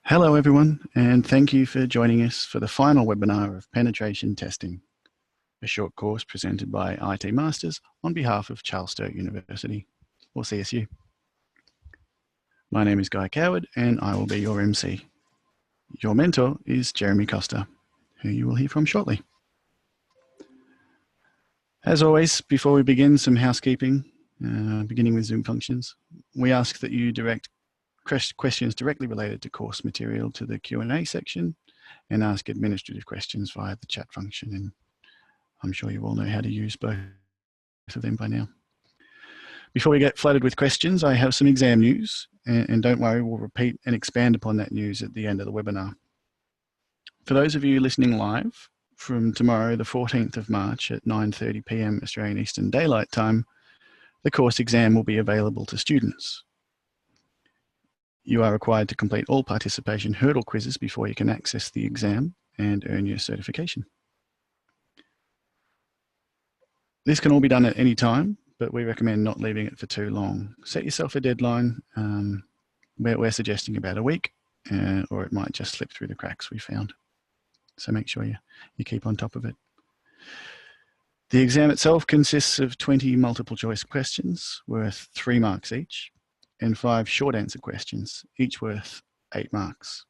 Hello everyone, and thank you for joining us for the final webinar of Penetration Testing, a short course presented by IT Masters on behalf of Charles Sturt University, or CSU. My name is Guy Coward, and I will be your MC. Your mentor is Jeremy Koster, who you will hear from shortly. As always, before we begin, some housekeeping, beginning with Zoom functions. We ask that you direct questions directly related to course material to the Q&A section and ask administrative questions via the chat function. And I'm sure you all know how to use both of them by now. Before we get flooded with questions, I have some exam news, and don't worry, we'll repeat and expand upon that news at the end of the webinar. For those of you listening live, from tomorrow, the 14th of March at 9:30 p.m. Australian Eastern Daylight Time, the course exam will be available to students. You are required to complete all participation hurdle quizzes before you can access the exam and earn your certification. This can all be done at any time, but we recommend not leaving it for too long. Set yourself a deadline. We're suggesting about a week, or it might just slip through the cracks, we found. So make sure you keep on top of it. The exam itself consists of 20 multiple choice questions worth 3 marks each, and 5 short answer questions, each worth 8 marks.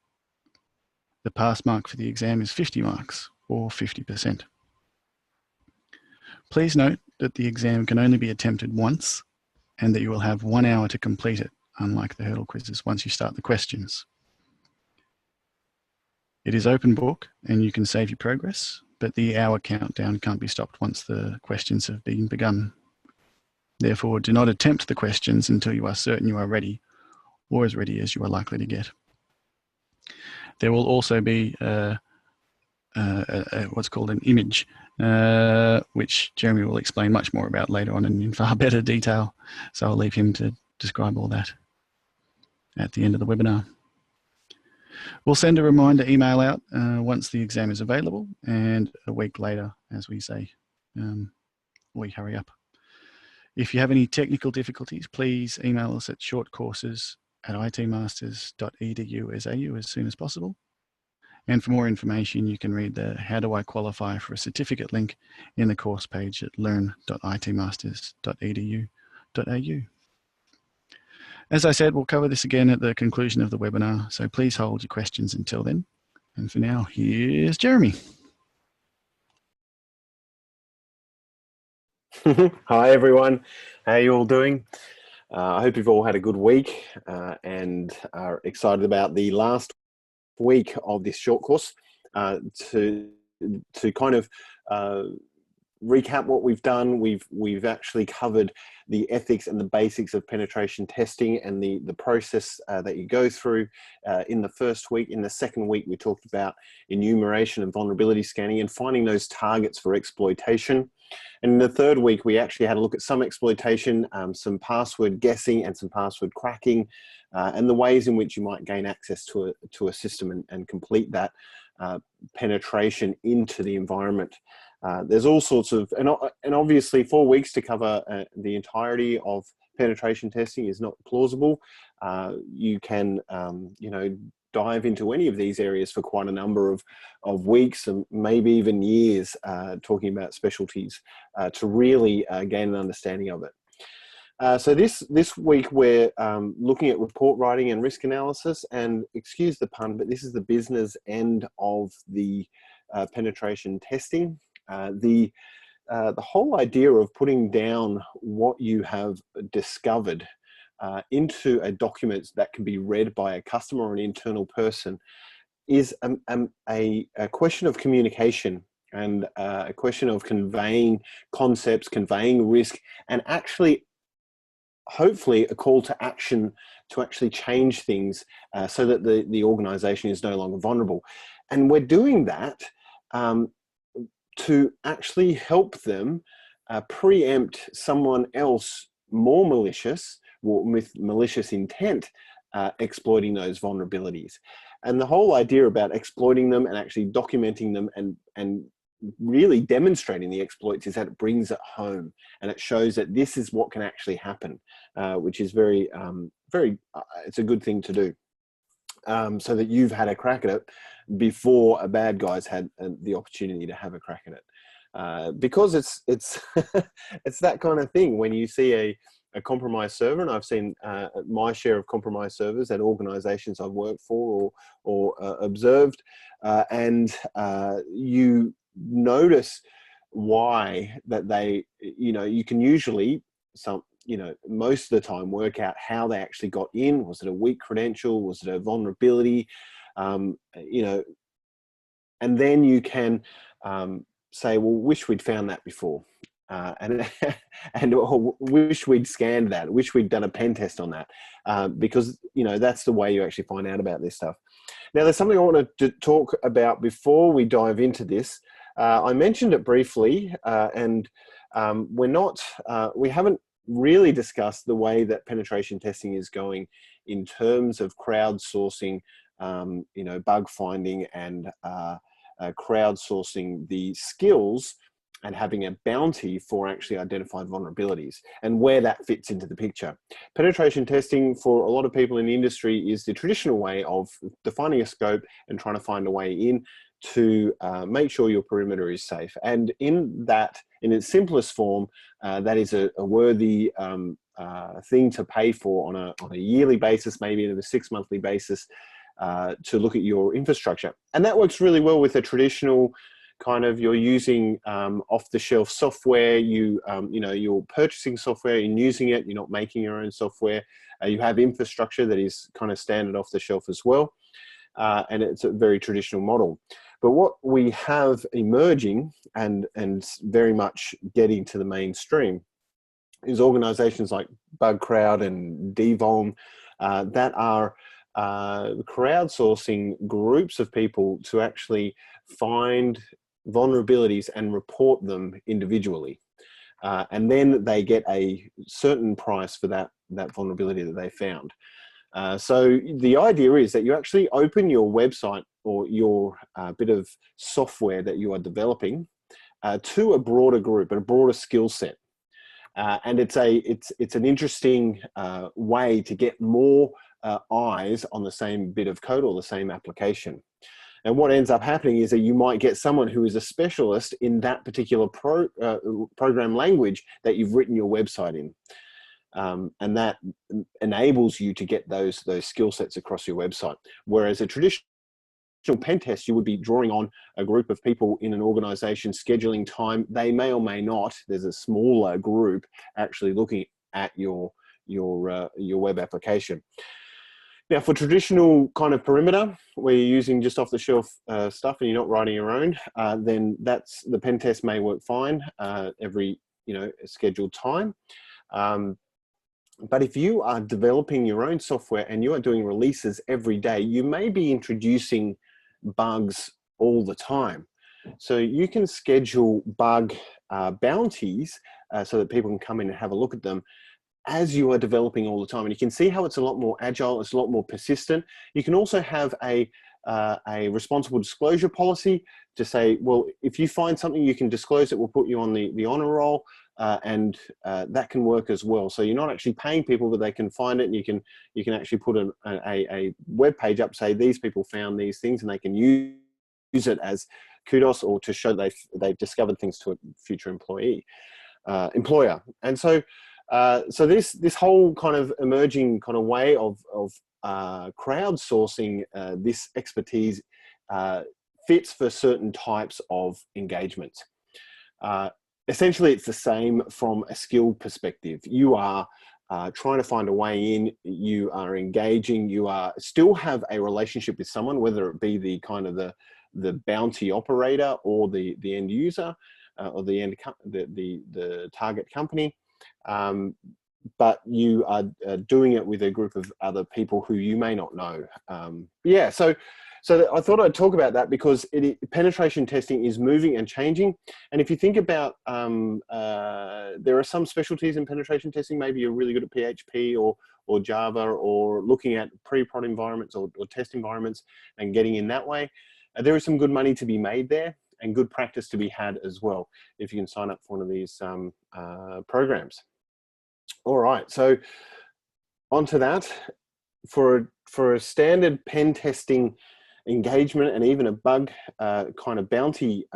The pass mark for the exam is 50 marks, or 50%. Please note that the exam can only be attempted once, and that you will have 1 hour to complete it, unlike the hurdle quizzes once you start the questions. It is open book, and you can save your progress, but the hour countdown can't be stopped once the questions have been begun. Therefore, do not attempt the questions until you are certain you are ready, or as ready as you are likely to get. There will also be what's called an image, which Jeremy will explain much more about later on and in far better detail. So I'll leave him to describe all that at the end of the webinar. We'll send a reminder email out once the exam is available, and a week later, as we say, we hurry up. If you have any technical difficulties, please email us at shortcourses@itmasters.edu.au as soon as possible. And for more information, you can read the How Do I Qualify for a Certificate link in the course page at learn.itmasters.edu.au. As I said, we'll cover this again at the conclusion of the webinar, so please hold your questions until then. And for now, here's Jeremy. Hi everyone, how are you all doing? I hope you've all had a good week and are excited about the last week of this short course to kind of recap what we've done. We've actually covered the ethics and the basics of penetration testing and the process that you go through in the first week. In the second week, we talked about enumeration and vulnerability scanning and finding those targets for exploitation. And in the third week, we actually had a look at some exploitation, some password guessing and some password cracking, and the ways in which you might gain access to a system and complete that penetration into the environment. There's all sorts of, and obviously 4 weeks to cover the entirety of penetration testing is not plausible. You can, dive into any of these areas for quite a number of weeks and maybe even years, talking about specialties to really gain an understanding of it. So this week we're looking at report writing and risk analysis, and excuse the pun, but this is the business end of the penetration testing. The whole idea of putting down what you have discovered into a document that can be read by a customer or an internal person is a question of communication and a question of conveying concepts, conveying risk, and actually hopefully a call to action to actually change things so that the organization is no longer vulnerable. And we're doing that to actually help them preempt someone else more malicious, with malicious intent, exploiting those vulnerabilities. And the whole idea about exploiting them and actually documenting them and really demonstrating the exploits is that it brings it home and it shows that this is what can actually happen, which is very, it's a good thing to do. so that you've had a crack at it before a bad guy's had the opportunity to have a crack at it. Because it's it's that kind of thing. When you see a compromised server, and I've seen my share of compromised servers at organizations I've worked for or observed, and you notice why that they, you can usually most of the time work out how they actually got in. Was it a weak credential? Was it a vulnerability? And then you can say, well, wish we'd found that before. And wish we'd scanned that, wish we'd done a pen test on that, because that's the way you actually find out about this stuff. Now, there's something I wanted to talk about before we dive into this. I mentioned it briefly, and we haven't really discussed the way that penetration testing is going in terms of crowdsourcing, bug finding and crowdsourcing the skills and having a bounty for actually identified vulnerabilities and where that fits into the picture. Penetration testing for a lot of people in the industry is the traditional way of defining a scope and trying to find a way in to make sure your perimeter is safe. And in its simplest form, that is a worthy thing to pay for on a yearly basis, maybe on a 6-monthly basis, to look at your infrastructure. And that works really well with a traditional kind of, you're using off-the-shelf software, you're purchasing software and using it, you're not making your own software. You have infrastructure that is kind of standard off the shelf as well. And it's a very traditional model. But what we have emerging and very much getting to the mainstream is organizations like BugCrowd and Devon that are crowdsourcing groups of people to actually find vulnerabilities and report them individually. And then they get a certain price for that vulnerability that they found. So the idea is that you actually open your website or your bit of software that you are developing to a broader group and a broader skill set. And it's an interesting way to get more eyes on the same bit of code or the same application. And what ends up happening is that you might get someone who is a specialist in that particular program language that you've written your website in. And that enables you to get those skill sets across your website. Whereas a traditional pen test, you would be drawing on a group of people in an organization, scheduling time. They may or may not, there's a smaller group actually looking at your web application. Now, for traditional kind of perimeter, where you're using just off-the-shelf stuff and you're not writing your own, then the pen test may work fine every scheduled time. But if you are developing your own software and you are doing releases every day, you may be introducing bugs all the time. So you can schedule bug bounties so that people can come in and have a look at them as you are developing all the time. And you can see how it's a lot more agile, it's a lot more persistent. You can also have a responsible disclosure policy to say, well, if you find something, you can disclose it, we'll put you on the honor roll, and that can work as well. So you're not actually paying people, but they can find it, and you can actually put a web page up, say these people found these things, and they can use it as kudos or to show they've discovered things to a future employer. And so this whole kind of emerging kind of way of crowdsourcing this expertise fits for certain types of engagements. Essentially, it's the same from a skill perspective. You are trying to find a way in, you are engaging, you are still have a relationship with someone, whether it be the kind of the bounty operator or the end user or the target company. But you are doing it with a group of other people who you may not know. Yeah, so I thought I'd talk about that because penetration testing is moving and changing. And if you think about, there are some specialties in penetration testing. Maybe you're really good at PHP or Java or looking at pre-prod environments or test environments and getting in that way. There is some good money to be made there and good practice to be had as well if you can sign up for one of these programs. All right, so onto that. for a standard pen testing engagement and even a bug kind of bounty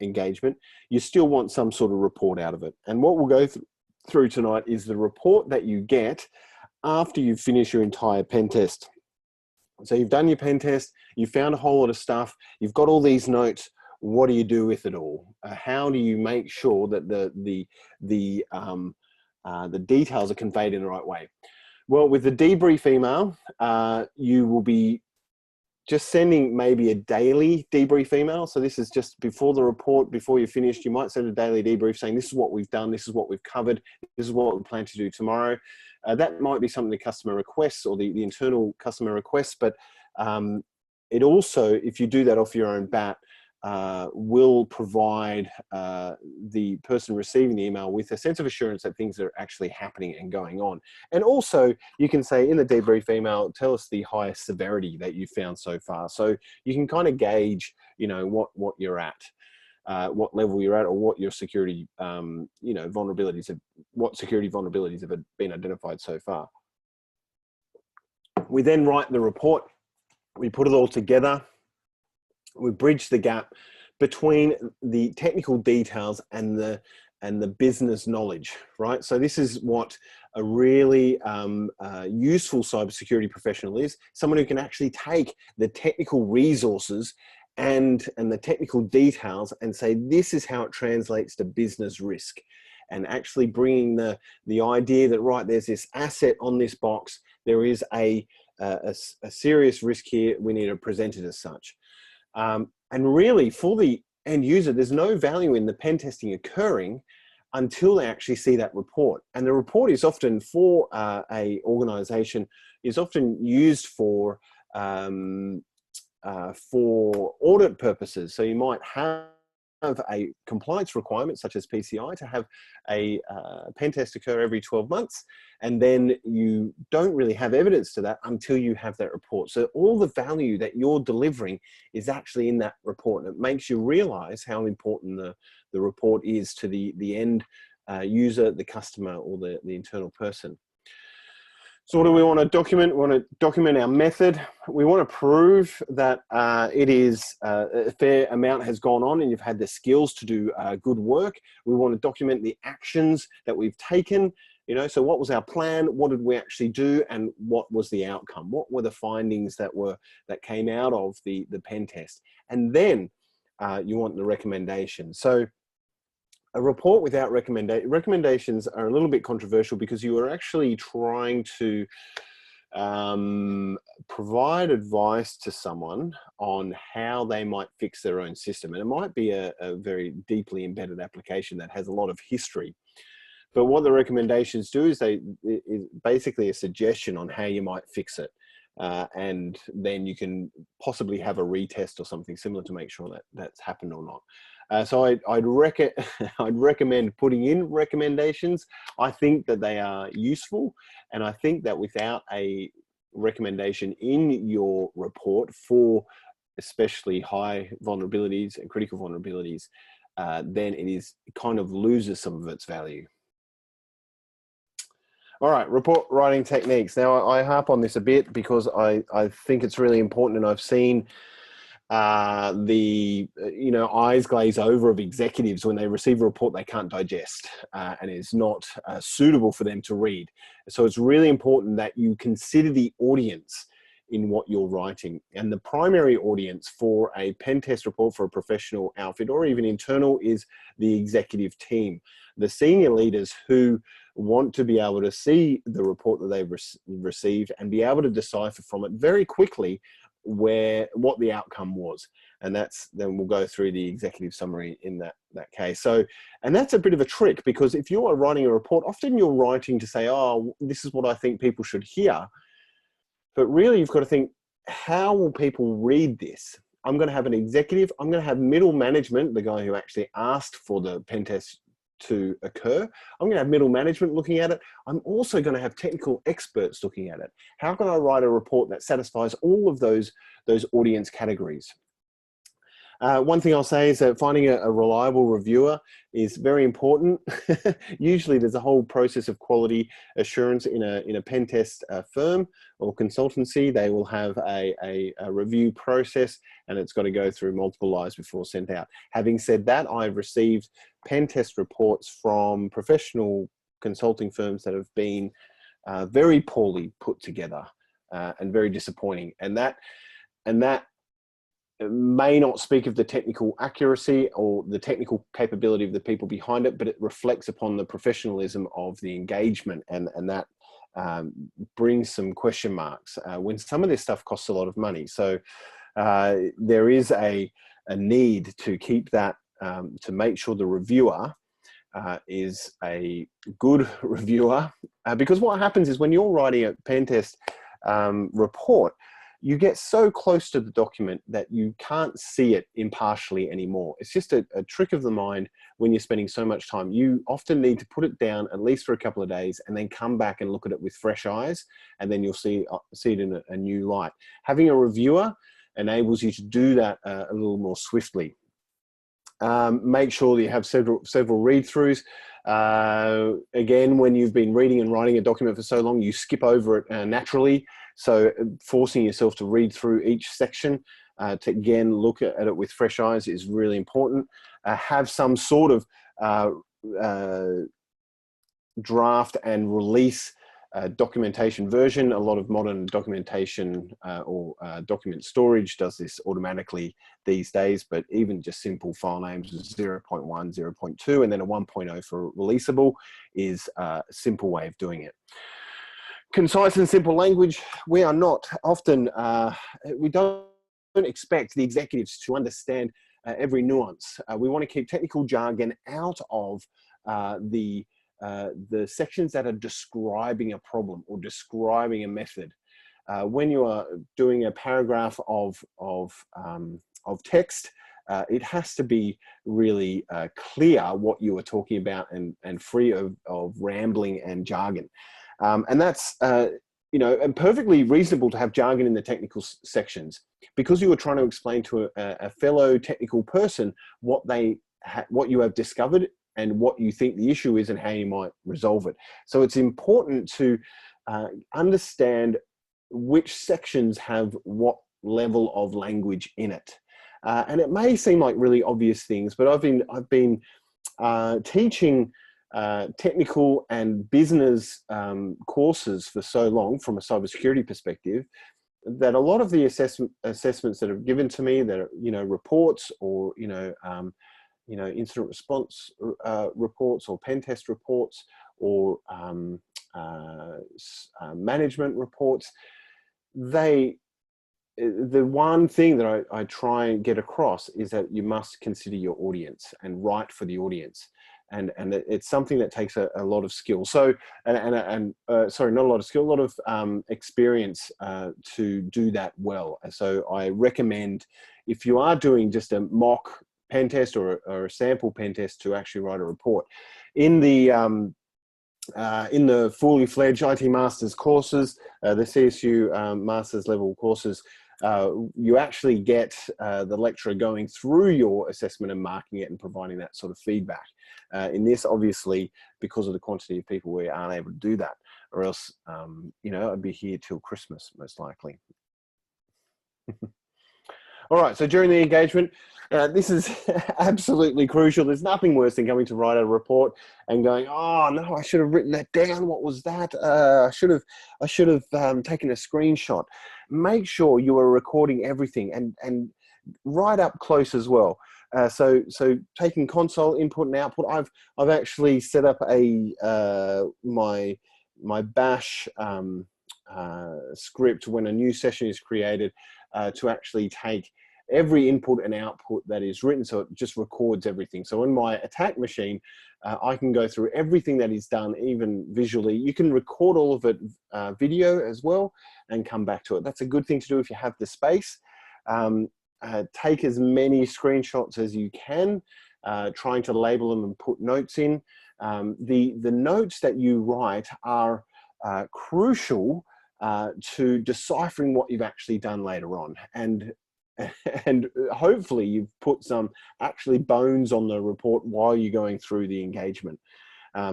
engagement, you still want some sort of report out of it. And what we'll go through tonight is the report that you get after you finish your entire pen test. So you've done your pen test, you've found a whole lot of stuff, you've got all these notes. What do you do with it all? How do you make sure that the details are conveyed in the right way? Well, with the debrief email, you will be just sending maybe a daily debrief email. So this is just before the report, before you're finished, you might send a daily debrief saying, this is what we've done, this is what we've covered, this is what we plan to do tomorrow. That might be something the customer requests or the internal customer requests, but it also, if you do that off your own bat, will provide the person receiving the email with a sense of assurance that things are actually happening and going on. And also, you can say in the debrief email, tell us the highest severity that you've found so far. So you can kind of gauge, you know, what you're at, what level you're at, or what your security, you know, vulnerabilities have, what security vulnerabilities have been identified so far. We then write the report. We put it all together. We bridge the gap between the technical details and the business knowledge, right? So this is what a really useful cybersecurity professional is, someone who can actually take the technical resources and the technical details and say, this is how it translates to business risk, and actually bringing the idea that, right, there's this asset on this box, there is a serious risk here, we need to present it as such. And really, for the end user, there's no value in the pen testing occurring until they actually see that report. And the report is often, for a organization, is often used for audit purposes. So you might have a compliance requirement such as PCI to have a pen test occur every 12 months, and then you don't really have evidence to that until you have that report. So all the value that you're delivering is actually in that report, and it makes you realize how important the report is to the end user, the customer, or the internal person. So what do we want to document? We want to document our method. We want to prove that it is a fair amount has gone on and you've had the skills to do good work. We want to document the actions that we've taken. You know, so what was our plan? What did we actually do? And what was the outcome? What were the findings that came out of the pen test? And then you want the recommendations. So a report without recommendations are a little bit controversial, because you are actually trying to provide advice to someone on how they might fix their own system. And it might be a very deeply embedded application that has a lot of history. But what the recommendations do is is basically a suggestion on how you might fix it. And then you can possibly have a retest or something similar to make sure that that's happened or not. So I'd recommend putting in recommendations. I think that they are useful, and I think that without a recommendation in your report for especially high vulnerabilities and critical vulnerabilities, then it kind of loses some of its value. All right, report writing techniques. Now, I harp on this a bit because I think it's really important, and I've seen eyes glaze over of executives when they receive a report they can't digest and is not suitable for them to read. So it's really important that you consider the audience in what you're writing. And the primary audience for a pen test report for a professional outfit or even internal is the executive team, the senior leaders who want to be able to see the report that they've received and be able to decipher from it very quickly what the outcome was. And then we'll go through the executive summary in that case. So, and that's a bit of a trick, because if you are writing a report, often you're writing to say, oh, this is what I think people should hear. But really you've got to think, how will people read this? I'm going to have an executive, I'm going to have middle management, the guy who actually asked for the pen test to occur. I'm going to have middle management looking at it. I'm also going to have technical experts looking at it. How can I write a report that satisfies all of those audience categories? One thing I'll say is that finding a reliable reviewer is very important. Usually there's a whole process of quality assurance in a pen test firm or consultancy. They will have a review process, and it's got to go through multiple eyes before sent out. Having said that, I've received pen test reports from professional consulting firms that have been very poorly put together and very disappointing. And that may not speak of the technical accuracy or the technical capability of the people behind it, but it reflects upon the professionalism of the engagement, and that brings some question marks when some of this stuff costs a lot of money. So there is a need to keep that, to make sure the reviewer is a good reviewer, because what happens is when you're writing a pen test report, you get so close to the document that you can't see it impartially anymore. It's just a trick of the mind when you're spending so much time. You often need to put it down at least for a couple of days and then come back and look at it with fresh eyes, and then you'll see it in a new light. Having a reviewer enables you to do that a little more swiftly. Make sure that you have several read-throughs. Again, when you've been reading and writing a document for so long, you skip over it naturally. So forcing yourself to read through each section to again look at it with fresh eyes is really important. Have some sort of draft and release documentation version. A lot of modern documentation or document storage does this automatically these days, but even just simple file names, 0.1, 0.2, and then a 1.0 for releasable is a simple way of doing it. Concise and simple language. We are not often, we don't expect the executives to understand every nuance. We want to keep technical jargon out of the sections that are describing a problem or describing a method. When you are doing a paragraph of text, it has to be really clear what you are talking about and free of rambling and jargon. And that's you know, and perfectly reasonable to have jargon in the technical sections, because you are trying to explain to a fellow technical person what you have discovered and what you think the issue is and how you might resolve it. So it's important to understand which sections have what level of language in it. And it may seem like really obvious things, but I've been teaching technical and business courses for so long from a cybersecurity perspective that a lot of the assessments that are given to me, that are, you know, reports or, you know, incident response reports or pen test reports or management reports, the one thing that I try and get across is that you must consider your audience and write for the audience. And it's something that takes a lot of skill. So, sorry, not a lot of skill, a lot of experience to do that well. And so I recommend, if you are doing just a mock pen test or a sample pen test, to actually write a report. In the fully fledged IT Masters courses, the CSU Masters level courses, you actually get the lecturer going through your assessment and marking it and providing that sort of feedback. In this, obviously, because of the quantity of people, we aren't able to do that, or else, you know, I'd be here till Christmas, most likely. All right, so during the engagement, this is absolutely crucial. There's nothing worse than coming to write a report and going, oh no, I should have written that down. What was that? I should have taken a screenshot. Make sure you are recording everything and right up close as well. So taking console input and output. I've actually set up a my bash script when a new session is created to actually take every input and output that is written, so it just records everything. So on my attack machine, I can go through everything that is done, even visually. You can record all of it video as well and come back to it. That's a good thing to do if you have the space. Take as many screenshots as you can, trying to label them and put notes in. The notes that you write are crucial to deciphering what you've actually done later on. and hopefully you've put some actually bones on the report while you're going through the engagement,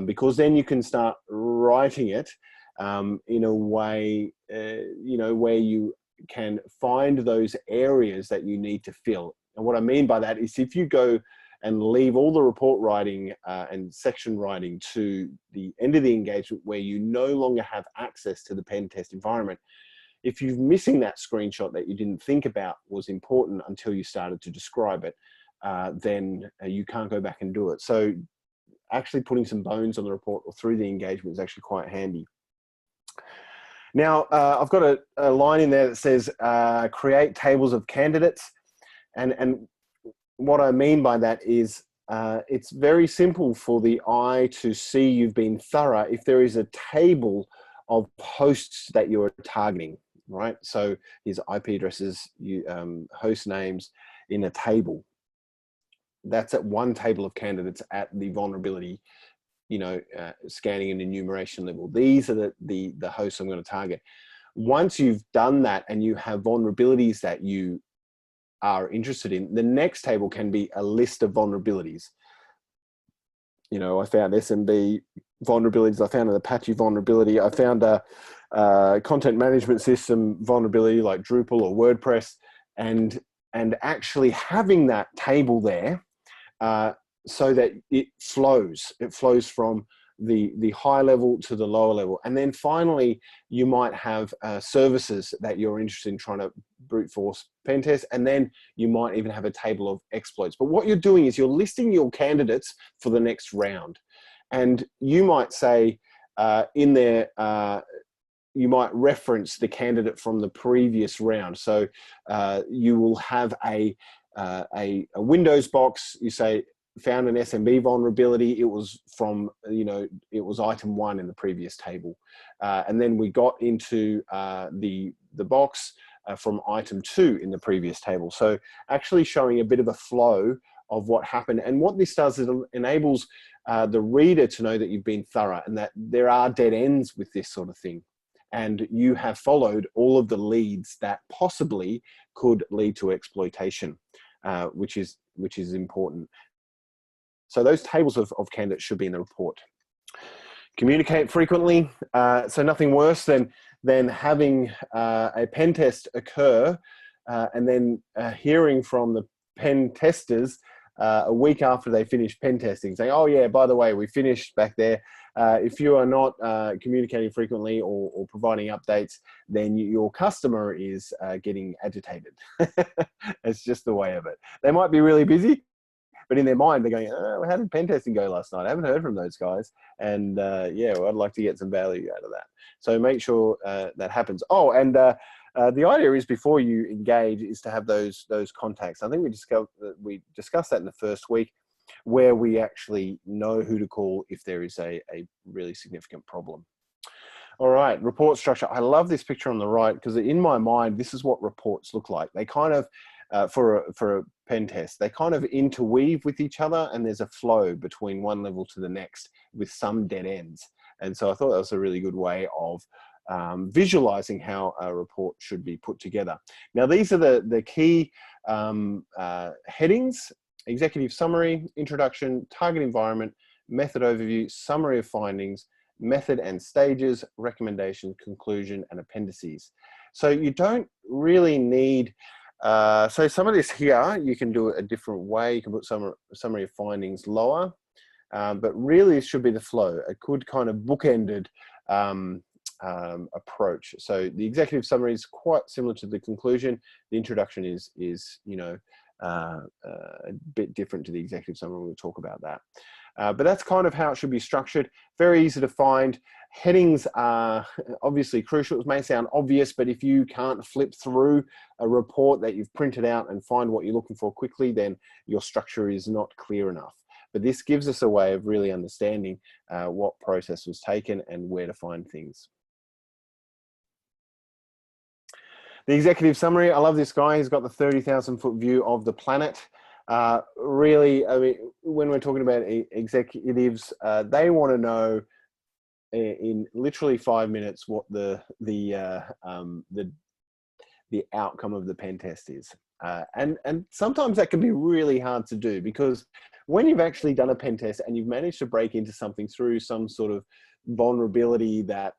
because then you can start writing it in a way, where you can find those areas that you need to fill. And what I mean by that is if you go and leave all the report writing and section writing to the end of the engagement where you no longer have access to the pen test environment, if you're missing that screenshot that you didn't think about was important until you started to describe it, then you can't go back and do it. So actually putting some bones on the report or through the engagement is actually quite handy. Now, I've got a line in there that says, create tables of candidates. And what I mean by that is it's very simple for the eye to see you've been thorough if there is a table of hosts that you're targeting, right? So his IP addresses, host names in a table. That's at one table of candidates at the vulnerability, scanning and enumeration level. These are the hosts I'm going to target. Once you've done that and you have vulnerabilities that you are interested in, the next table can be a list of vulnerabilities. I found SMB vulnerabilities, I found an Apache vulnerability, I found a content management system vulnerability like Drupal or WordPress, and actually having that table there so that it flows from the high level to the lower level. And then finally, you might have services that you're interested in trying to brute force pen test, and then you might even have a table of exploits. But what you're doing is you're listing your candidates for the next round. And you might say in there, you might reference the candidate from the previous round. So you will have a Windows box, you say, found an SMB vulnerability. It was from, it was item 1 in the previous table. And then we got into the box from item 2 in the previous table. So actually showing a bit of a flow of what happened. And what this does is it enables the reader to know that you've been thorough and that there are dead ends with this sort of thing. And you have followed all of the leads that possibly could lead to exploitation, which is important. So those tables of candidates should be in the report. Communicate frequently. So nothing worse than having a pen test occur and then hearing from the pen testers a week after they finish pen testing, saying, oh yeah, by the way, we finished back there. If you are not communicating frequently or providing updates, then your customer is getting agitated. It's just the way of it. They might be really busy, but in their mind, they're going, oh, how did pen testing go last night? I haven't heard from those guys. And yeah, well, I'd like to get some value out of that. So make sure that happens. Oh, and the idea is before you engage is to have those contacts. I think we discussed that in the first week, where we actually know who to call if there is a really significant problem. All right, report structure. I love this picture on the right because in my mind, this is what reports look like. They kind of, for a pen test, they kind of interweave with each other and there's a flow between one level to the next with some dead ends. And so I thought that was a really good way of visualizing how a report should be put together. Now, these are the key headings: executive summary, introduction, target environment, method overview, summary of findings, method and stages, recommendation, conclusion, and appendices. So you don't really need, so some of this here, you can do it a different way. You can put summary of findings lower, but really it should be the flow, a good kind of bookended approach. So the executive summary is quite similar to the conclusion. The introduction is a bit different to the executive summary. We'll talk about that. But that's kind of how it should be structured. Very easy to find. Headings are obviously crucial. It may sound obvious, but if you can't flip through a report that you've printed out and find what you're looking for quickly, then your structure is not clear enough. But this gives us a way of really understanding what process was taken and where to find things. The executive summary, I love this guy. He's got the 30,000 foot view of the planet. Really, I mean, when we're talking about executives, they want to know in literally 5 minutes what the the outcome of the pen test is. And sometimes that can be really hard to do, because when you've actually done a pen test and you've managed to break into something through some sort of vulnerability that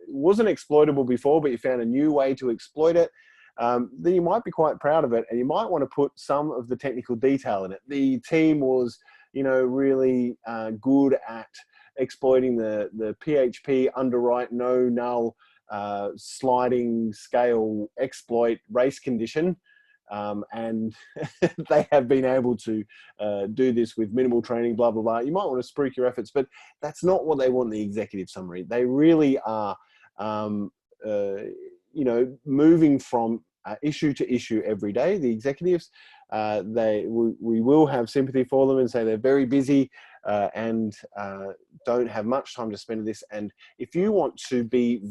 wasn't exploitable before, but you found a new way to exploit it, then you might be quite proud of it, and you might want to put some of the technical detail in it. The team was, you know, really good at exploiting the PHP underwrite no null sliding scale exploit race condition. And they have been able to do this with minimal training, blah, blah, blah. You might want to spruik your efforts, but that's not what they want in the executive summary. They really are, you know, moving from issue to issue every day. The executives, we will have sympathy for them and say they're very busy and don't have much time to spend on this. And if you want to be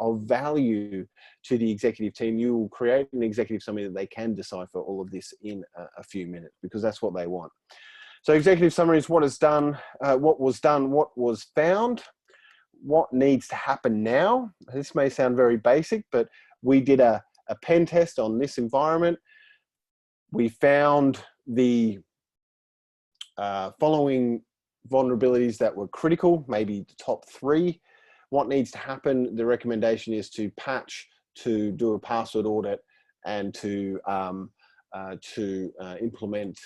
of value to the executive team, you will create an executive summary that they can decipher all of this in a few minutes, because that's what they want. So executive summary is what is done, what was done, what was found, what needs to happen now. This may sound very basic, but we did a pen test on this environment. We found the following vulnerabilities that were critical, maybe the top 3. What needs to happen? The recommendation is to patch, to do a password audit, and to implement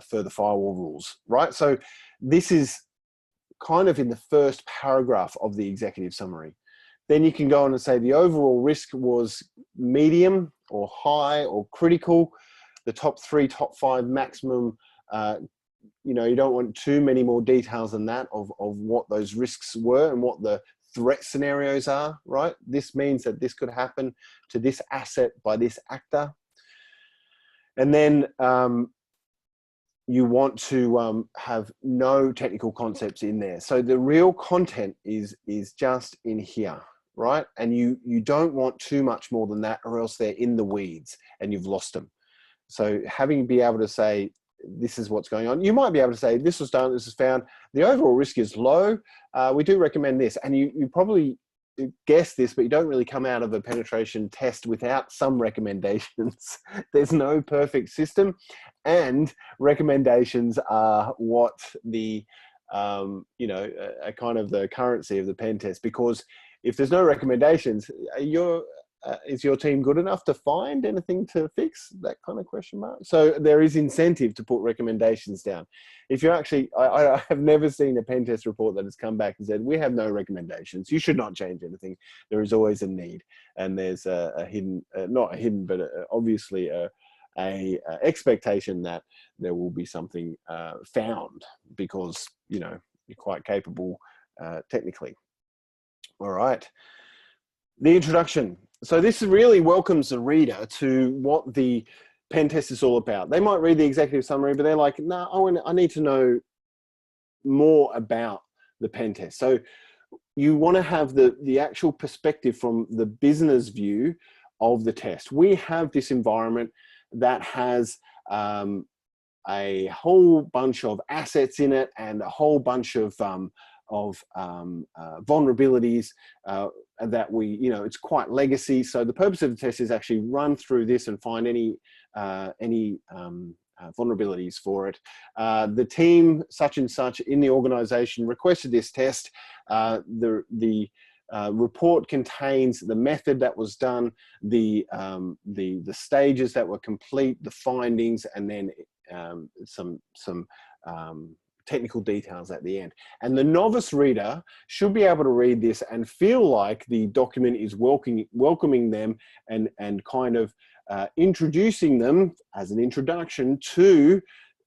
further firewall rules, right? So this is kind of in the first paragraph of the executive summary. Then you can go on and say the overall risk was medium or high or critical. The top 3, top 5 maximum, you know, you don't want too many more details than that of what those risks were and what the threat scenarios are, right? This means that this could happen to this asset by this actor. And then you want to have no technical concepts in there. So the real content is just in here, right? And you don't want too much more than that, or else they're in the weeds and you've lost them. So having be able to say, this is what's going on. You might be able to say, this was done, this is found. The overall risk is low. We do recommend this. And you probably guess this, but you don't really come out of a penetration test without some recommendations. There's no perfect system. And recommendations are what the, you know, a kind of the currency of the pen test. Because if there's no recommendations, is your team good enough to find anything to fix? That kind of question mark. So there is incentive to put recommendations down. If you actually, I have never seen a pen test report that has come back and said, we have no recommendations, you should not change anything. There is always a need. And there's a hidden, not a hidden, but obviously a expectation that there will be something found, because, you know, you're quite capable technically. All right. The introduction. So this really welcomes the reader to what the pen test is all about. They might read the executive summary, but they're like, no, I need to know more about the pen test. So you want to have the actual perspective from the business view of the test. We have this environment that has a whole bunch of assets in it and a whole bunch of vulnerabilities that we, you know, it's quite legacy. So the purpose of the test is actually run through this and find any vulnerabilities for it. The team such and such in the organization requested this test. The report contains the method that was done, the stages that were complete, the findings, and then some technical details at the end. And the novice reader should be able to read this and feel like the document is welcoming them and kind of introducing them as an introduction to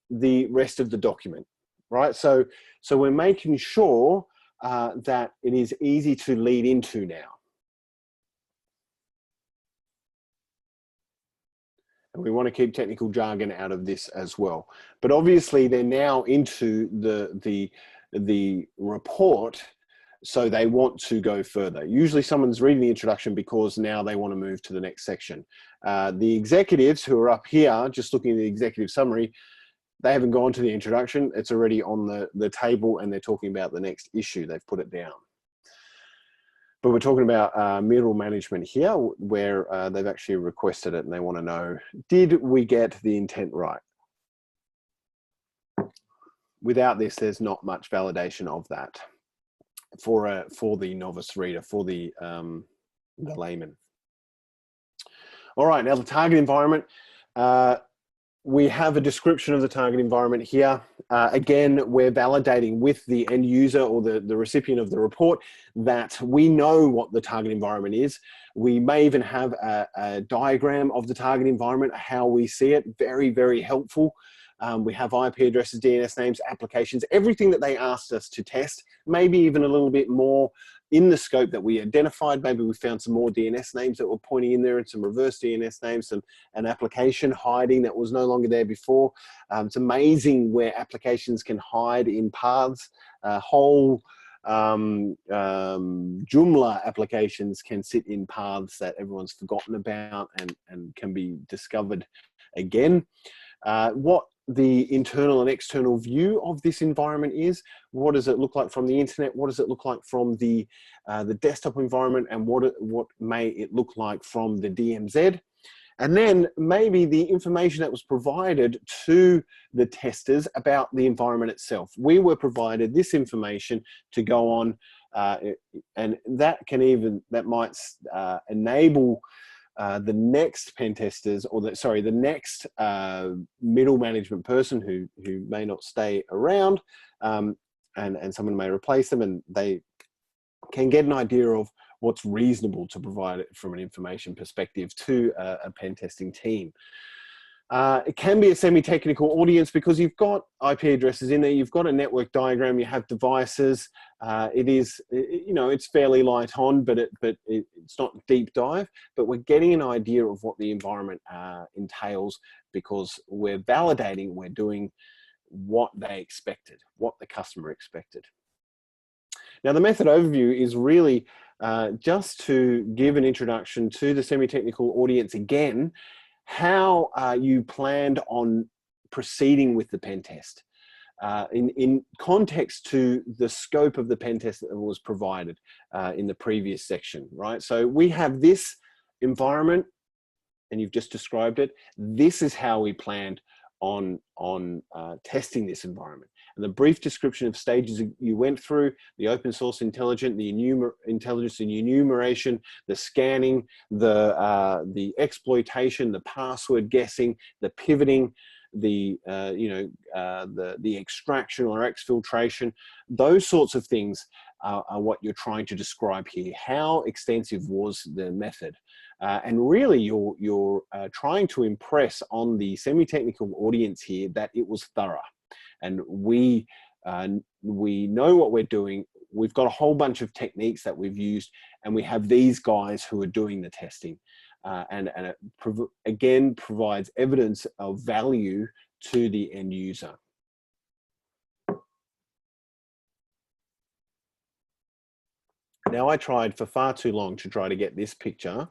the rest of the document, right? So we're making sure that it is easy to lead into now. And we want to keep technical jargon out of this as well. But obviously they're now into the report, so they want to go further. Usually someone's reading the introduction because now they want to move to the next section. The executives who are up here, just looking at the executive summary, they haven't gone to the introduction. It's already on the table and they're talking about the next issue. They've put it down. But we're talking about middle management here, where they've actually requested it and they want to know, did we get the intent right? Without this, there's not much validation of that for the novice reader, for the layman. All right, now the target environment. We have a description of the target environment here. Again, we're validating with the end user or the recipient of the report that we know what the target environment is. We may even have a diagram of the target environment, how we see it. Very, very helpful. We have IP addresses, DNS names, applications, everything that they asked us to test, maybe even a little bit more in the scope that we identified. Maybe we found some more DNS names that were pointing in there and some reverse DNS names, an application hiding that was no longer there before. It's amazing where applications can hide in paths. Whole Joomla applications can sit in paths that everyone's forgotten about and can be discovered again. What the internal and external view of this environment is. What does it look like from the internet? What does it look like from the desktop environment? And what may it look like from the DMZ? And then maybe the information that was provided to the testers about the environment itself. We were provided this information to go on, and that might enable the next pen testers, or the next middle management person who may not stay around, and someone may replace them, and they can get an idea of what's reasonable to provide it from an information perspective to a pen testing team. It can be a semi-technical audience because you've got IP addresses in there, you've got a network diagram, you have devices. It's fairly light on, but it's not deep dive. But we're getting an idea of what the environment entails because we're validating, we're doing what they expected, what the customer expected. Now, the method overview is really just to give an introduction to the semi-technical audience again, how you planned on proceeding with the pen test in context to the scope of the pen test that was provided in the previous section, right? So we have this environment and you've just described it. This is how we planned on testing this environment. And the brief description of stages you went through, the open source intelligence, the intelligence and enumeration, the scanning, the exploitation, the password guessing, the pivoting, the extraction or exfiltration, those sorts of things are what you're trying to describe here. How extensive was the method? And really you're trying to impress on the semi-technical audience here that it was thorough. And we know what we're doing. We've got a whole bunch of techniques that we've used, and we have these guys who are doing the testing. And it again provides evidence of value to the end user. Now, I tried for far too long to try to get this picture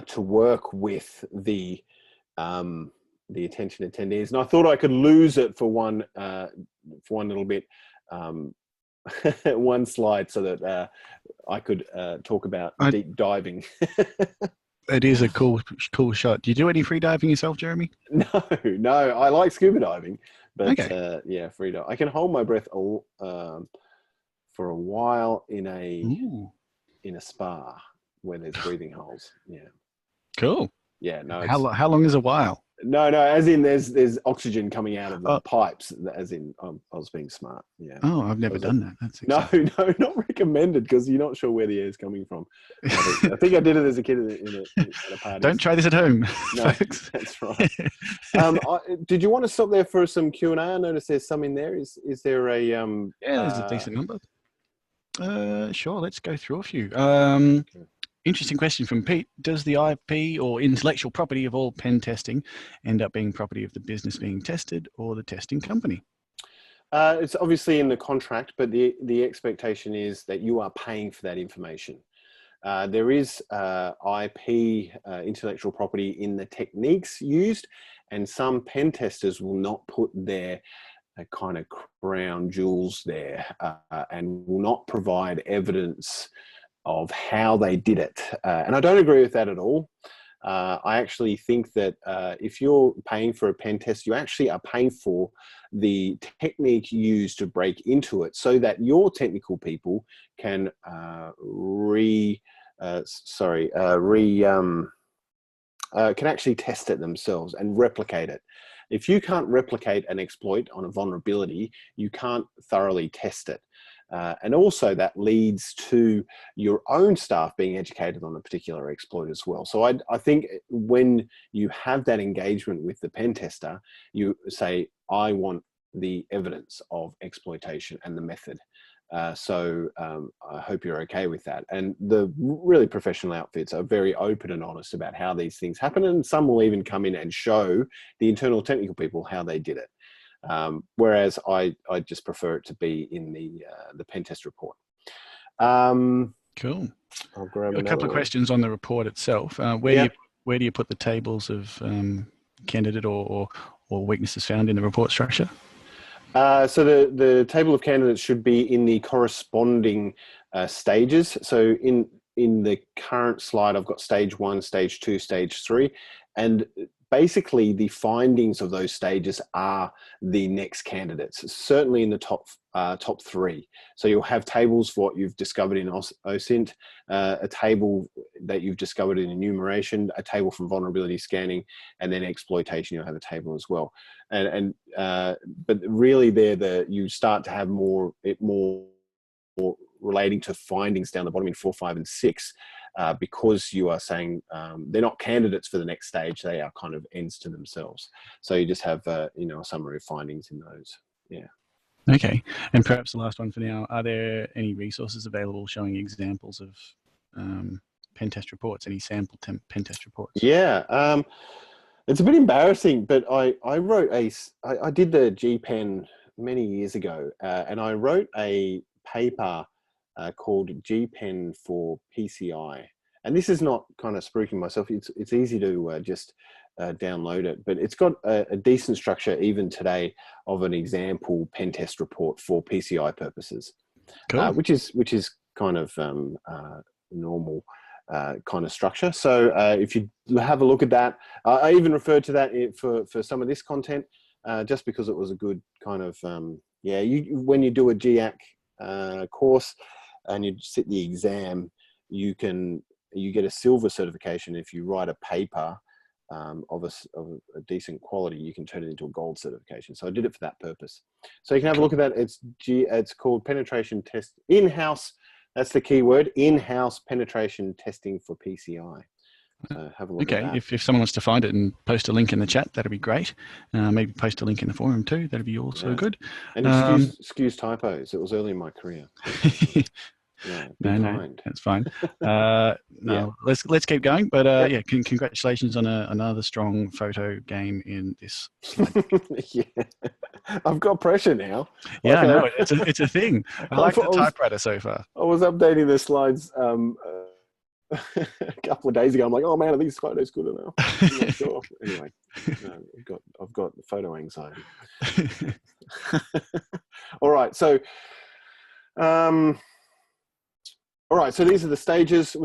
to work with the attention attendees, and I thought I could lose it for one little bit, one slide, so that I could talk about deep diving. It is a cool shot. Do you do any free diving yourself, Jeremy? No, I like scuba diving, but okay. yeah, free dive. I can hold my breath for a while in a spa where there's breathing holes. Yeah. Cool. Yeah. No. How long is a while? No, as in there's oxygen coming out of the pipes, as in I was being smart. Yeah. Oh, I've never done that. That's exciting. No, not recommended because you're not sure where the air is coming from. I think I did it as a kid at a party. Don't try this at home. No, folks. That's right. Did you want to stop there for some Q&A? I noticed there's some in there. Is there a yeah, there's a decent number. Sure, let's go through a few. Okay. Interesting question from Pete. Does the IP or intellectual property of all pen testing end up being property of the business being tested or the testing company? It's obviously in the contract, but the expectation is that you are paying for that information. There is IP, intellectual property, in the techniques used, and some pen testers will not put their kind of crown jewels there and will not provide evidence how they did it. And I don't agree with that at all. I actually think that if you're paying for a pen test, you actually are paying for the technique used to break into it, so that your technical people can can actually test it themselves and replicate it. If you can't replicate an exploit on a vulnerability, you can't thoroughly test it. And also that leads to your own staff being educated on a particular exploit as well. So I think when you have that engagement with the pen tester, you say, I want the evidence of exploitation and the method. I hope you're okay with that. And the really professional outfits are very open and honest about how these things happen. And some will even come in and show the internal technical people how they did it. Whereas I just prefer it to be in the pen test report. Cool. I'll grab a couple of questions on the report itself. Where do you put the tables of candidate or weaknesses found in the report structure? So the table of candidates should be in the corresponding stages. So in the current slide, I've got stage 1, stage 2, stage 3, and basically the findings of those stages are the next candidates, certainly in the top 3. So you'll have tables for what you've discovered in OSINT, a table that you've discovered in enumeration, a table from vulnerability scanning, and then exploitation, you'll have a table as well. But really you start to have more relating to findings down the bottom in 4, 5, and 6. Because you are saying they're not candidates for the next stage, they are kind of ends to themselves. So you just have a summary of findings in those. Yeah. Okay, and perhaps the last one for now, are there any resources available showing examples of pen test reports, any sample pen test reports? Yeah, it's a bit embarrassing, but I did the GPen many years ago, and I wrote a paper called GPen for PCI. And this is not kind of spruiking myself. It's easy to just download it, but it's got a decent structure even today of an example pen test report for PCI purposes, cool. which is kind of normal kind of structure. So if you have a look at that, I even referred to that for some of this content, just because it was a good kind of when you do a GAC course and you sit the exam, you get a silver certification. If you write a paper of a decent quality, you can turn it into a gold certification. So I did it for that purpose. So you can have a look at that. It's called penetration test in-house. That's the key word, in-house penetration testing for PCI. So have a look at that. If someone wants to find it and post a link in the chat, that'd be great. Maybe post a link in the forum too. That'd be also good. And excuse typos. It was early in my career. No, that's fine. Let's keep going. But congratulations on another strong photo game in this slide. Yeah, I've got pressure now. Yeah, no, it's a thing. I like the typewriter so far. I was updating the slides a couple of days ago. I'm like, oh man, are these photos good enough? I'm not sure. Anyway, I've got photo anxiety. All right, so. All right, so these are the stages.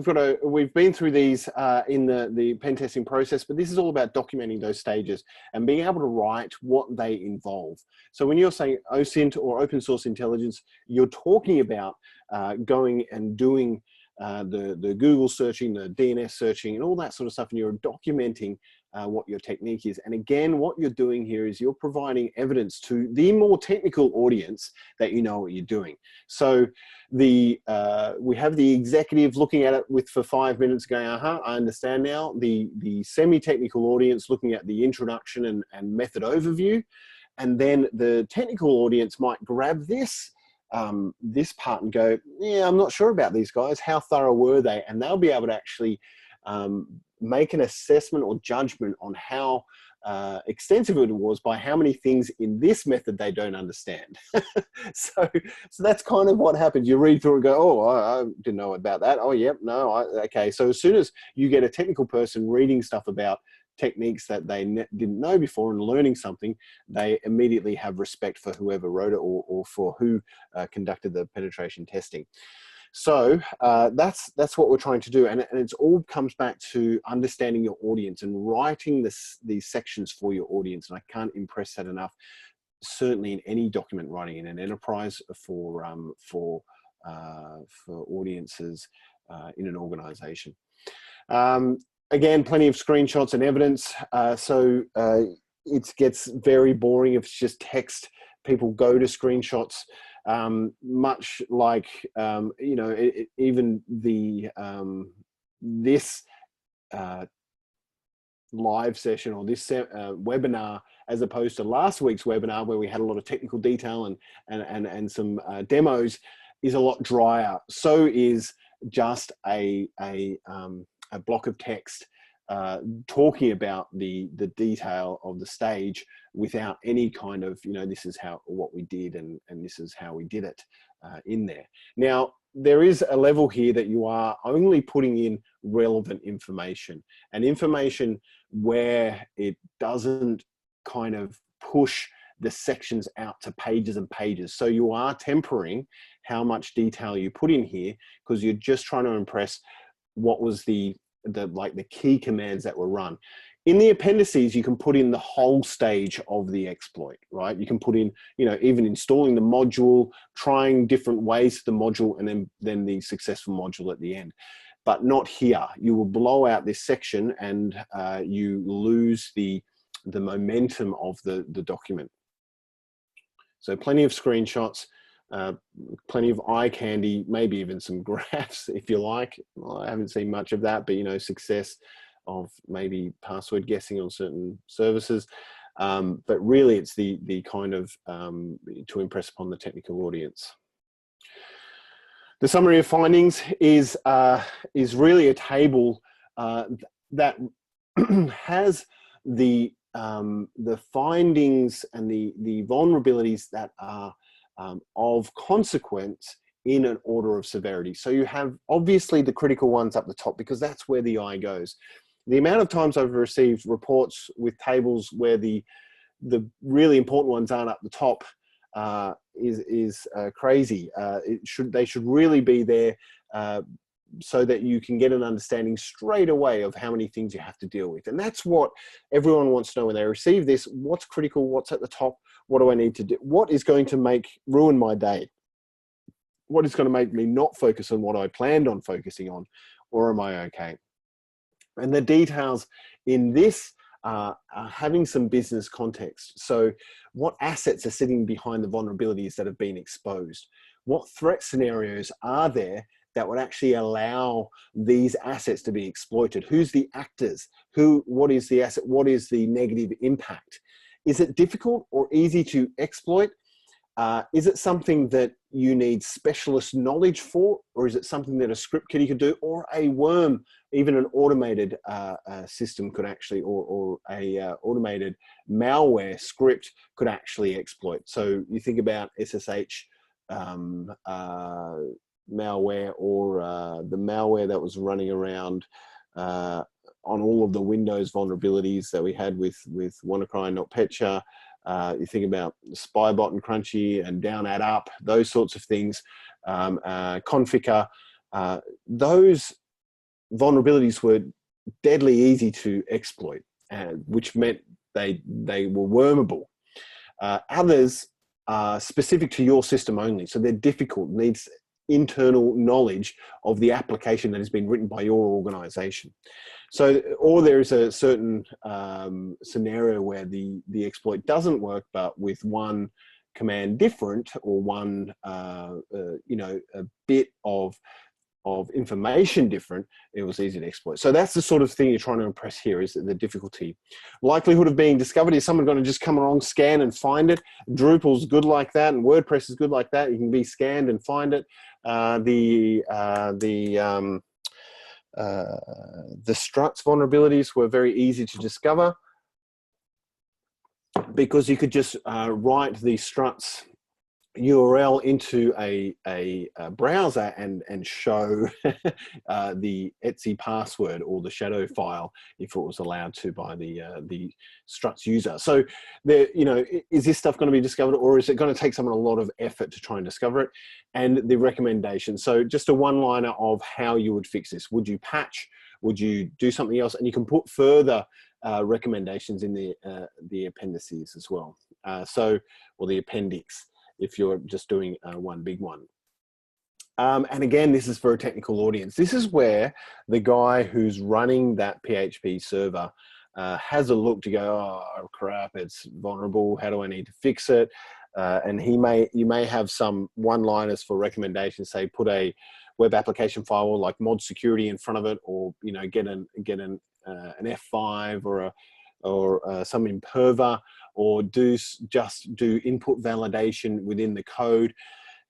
We've been through these in the pen testing process, but this is all about documenting those stages and being able to write what they involve. So when you're saying OSINT or open source intelligence, you're talking about going and doing the Google searching, the DNS searching, and all that sort of stuff, and you're documenting what your technique is. And again, what you're doing here is you're providing evidence to the more technical audience that you know what you're doing. So we have the executive looking at it for 5 minutes going, I understand now. The semi-technical audience looking at the introduction and method overview. And then the technical audience might grab this part and go, yeah, I'm not sure about these guys. How thorough were they? And they'll be able to actually make an assessment or judgment on how extensive it was by how many things in this method they don't understand. so that's kind of what happens. You read through and go, oh, I didn't know about that. Oh, yep, no, okay. So as soon as you get a technical person reading stuff about techniques that they didn't know before and learning something, they immediately have respect for whoever wrote it or for who conducted the penetration testing. So that's what we're trying to do, and it all comes back to understanding your audience and writing these sections for your audience. And I can't impress that enough. Certainly in any document writing in an enterprise for audiences in an organization. Again, plenty of screenshots and evidence. So it gets very boring if it's just text. People go to screenshots, much like, you know, even the, this live session or this webinar, as opposed to last week's webinar where we had a lot of technical detail and some demos, is a lot drier. So is just a block of text talking about the detail of the stage without any kind of, you know, this is what we did and this is how we did it in there. Now, there is a level here that you are only putting in relevant information, and information where it doesn't kind of push the sections out to pages and pages. So you are tempering how much detail you put in here, because you're just trying to impress what was the key commands that were run. In the appendices, you can put in the whole stage of the exploit, right? You can put in, you know, even installing the module, trying different ways to the module, and then the successful module at the end. But not here. You will blow out this section and you lose the momentum of the document. So plenty of screenshots, plenty of eye candy, maybe even some graphs if you like. Well, I haven't seen much of that, but, you know, success of maybe password guessing on certain services. But really it's the kind of to impress upon the technical audience. The summary of findings is really a table that has the findings and the vulnerabilities that are of consequence in an order of severity. So you have obviously the critical ones up the top, because that's where the eye goes. The amount of times I've received reports with tables where the really important ones aren't up the top is crazy. They should really be there so that you can get an understanding straight away of how many things you have to deal with. And that's what everyone wants to know when they receive this. What's critical? What's at the top? What do I need to do? What is going to ruin my day? What is going to make me not focus on what I planned on focusing on? Or am I okay? And the details in this are having some business context. So what assets are sitting behind the vulnerabilities that have been exposed? What threat scenarios are there that would actually allow these assets to be exploited? Who's the actors? What is the asset? What is the negative impact? Is it difficult or easy to exploit? Is it something that you need specialist knowledge for, or is it something that a script kiddie could do, or a worm, even an automated system could actually, or a automated malware script could actually exploit? So you think about SSH malware, or the malware that was running around on all of the Windows vulnerabilities that we had with WannaCry and NotPetya. You think about Spybot and Crunchy and Down Add Up, those sorts of things, Configure. Those vulnerabilities were deadly easy to exploit, which meant they were wormable. Others are specific to your system only, so they're difficult, needs internal knowledge of the application that has been written by your organization. So, or there is a certain scenario where the exploit doesn't work, but with one command different, or one you know, a bit of information different, it was easy to exploit. So that's the sort of thing you're trying to impress here, is the difficulty. Likelihood of being discovered, is someone going to just come along, scan and find it? Drupal's good like that, and WordPress is good like that. You can be scanned and find it. The struts vulnerabilities were very easy to discover, because you could just write the struts URL into a browser and show the Etsy password or the shadow file if it was allowed to by the Struts user. So there, is this stuff going to be discovered, or is it going to take someone a lot of effort to try and discover it? And the recommendation. So just a one-liner of how you would fix this. Would you patch? Would you do something else? And you can put further recommendations in the appendices as well. Or the appendix, if you're just doing one big one. And again, this is for a technical audience. This is where the guy who's running that PHP server has a look to go, oh crap, it's vulnerable. How do I need to fix it? And you may have some one-liners for recommendations. Say, put a web application firewall like mod security in front of it, or get an F5 or some imperva, or just do input validation within the code.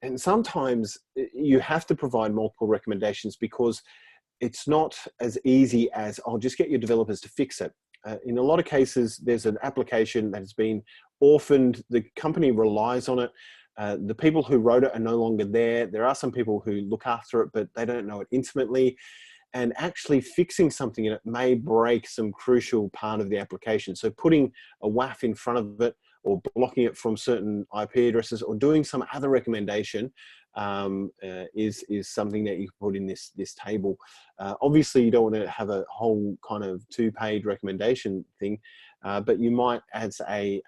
And sometimes you have to provide multiple recommendations because it's not as easy as, oh, just get your developers to fix it. In a lot of cases, there's an application that has been orphaned. The company relies on it. The people who wrote it are no longer there. There are some people who look after it, but they don't know it intimately. And actually fixing something in it may break some crucial part of the application. So putting a WAF in front of it, or blocking it from certain IP addresses, or doing some other recommendation is something that you can put in this table. Obviously, you don't want to have a whole kind of two-page recommendation thing, but you might, as a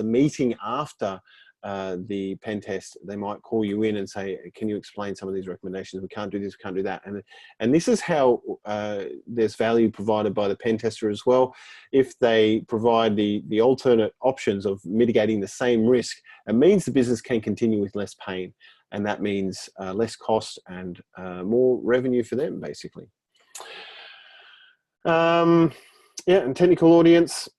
meeting after the pen test, they might call you in and say, can you explain some of these recommendations? We can't do this, we can't do that. And this is how there's value provided by the pen tester as well. If they provide the alternate options of mitigating the same risk, it means the business can continue with less pain. And that means less cost and more revenue for them, basically. Yeah, and technical audience.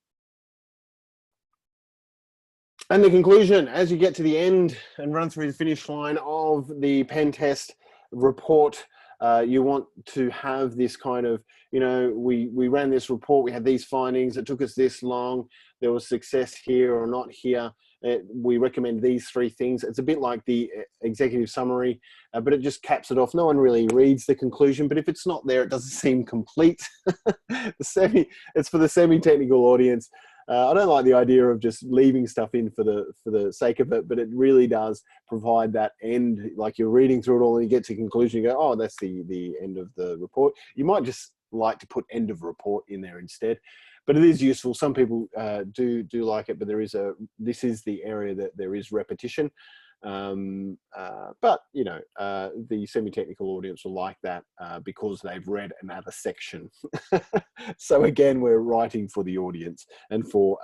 And the conclusion, as you get to the end and run through the finish line of the pen test report, you want to have this kind of, we ran this report, we had these findings, it took us this long, there was success here or not here. We recommend these 3 things. It's a bit like the executive summary, but it just caps it off. No one really reads the conclusion, but if it's not there, it doesn't seem complete. It's for the semi-technical audience. I don't like the idea of just leaving stuff in for the sake of it, but it really does provide that end, like you're reading through it all and you get to conclusion, you go, oh, that's the end of the report. You might just like to put end of report in there instead, but it is useful. Some people do like it, but this is the area that there is repetition. But the semi-technical audience will like that because they've read another section. So again, we're writing for the audience and for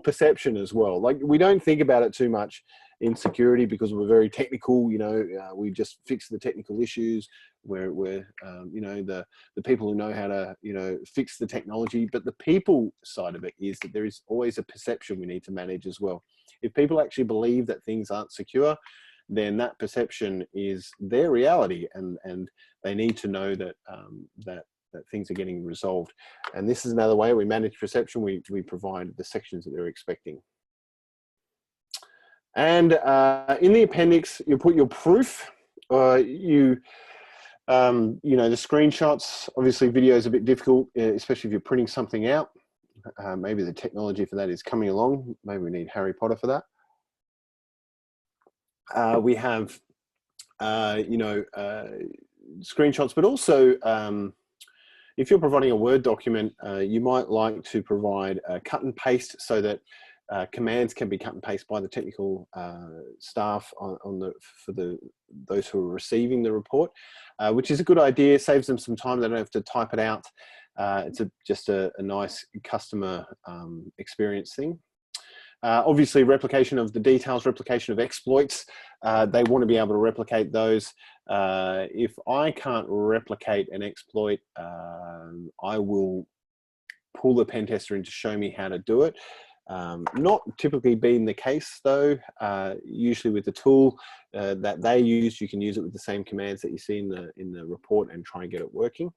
perception as well. Like, we don't think about it too much in security because we're very technical. We just fix the technical issues. We're the people who know how to fix the technology. But the people side of it is that there is always a perception we need to manage as well. If people actually believe that things aren't secure, then that perception is their reality, and they need to know that that things are getting resolved. And this is another way we manage perception. We provide the sections that they're expecting. And in the appendix, you put your proof. The screenshots. Obviously, video is a bit difficult, especially if you're printing something out. Maybe the technology for that is coming along. Maybe we need Harry Potter for that. We have, screenshots, but also if you're providing a Word document, you might like to provide cut and paste so that commands can be cut and paste by the technical staff for those who are receiving the report, which is a good idea. Saves them some time. They don't have to type it out. It's just a nice customer experience thing. Obviously, replication of the details, replication of exploits. They want to be able to replicate those. If I can't replicate an exploit, I will pull the pen tester in to show me how to do it. Not typically being the case though. Usually with the tool that they use, you can use it with the same commands that you see in the report and try and get it working.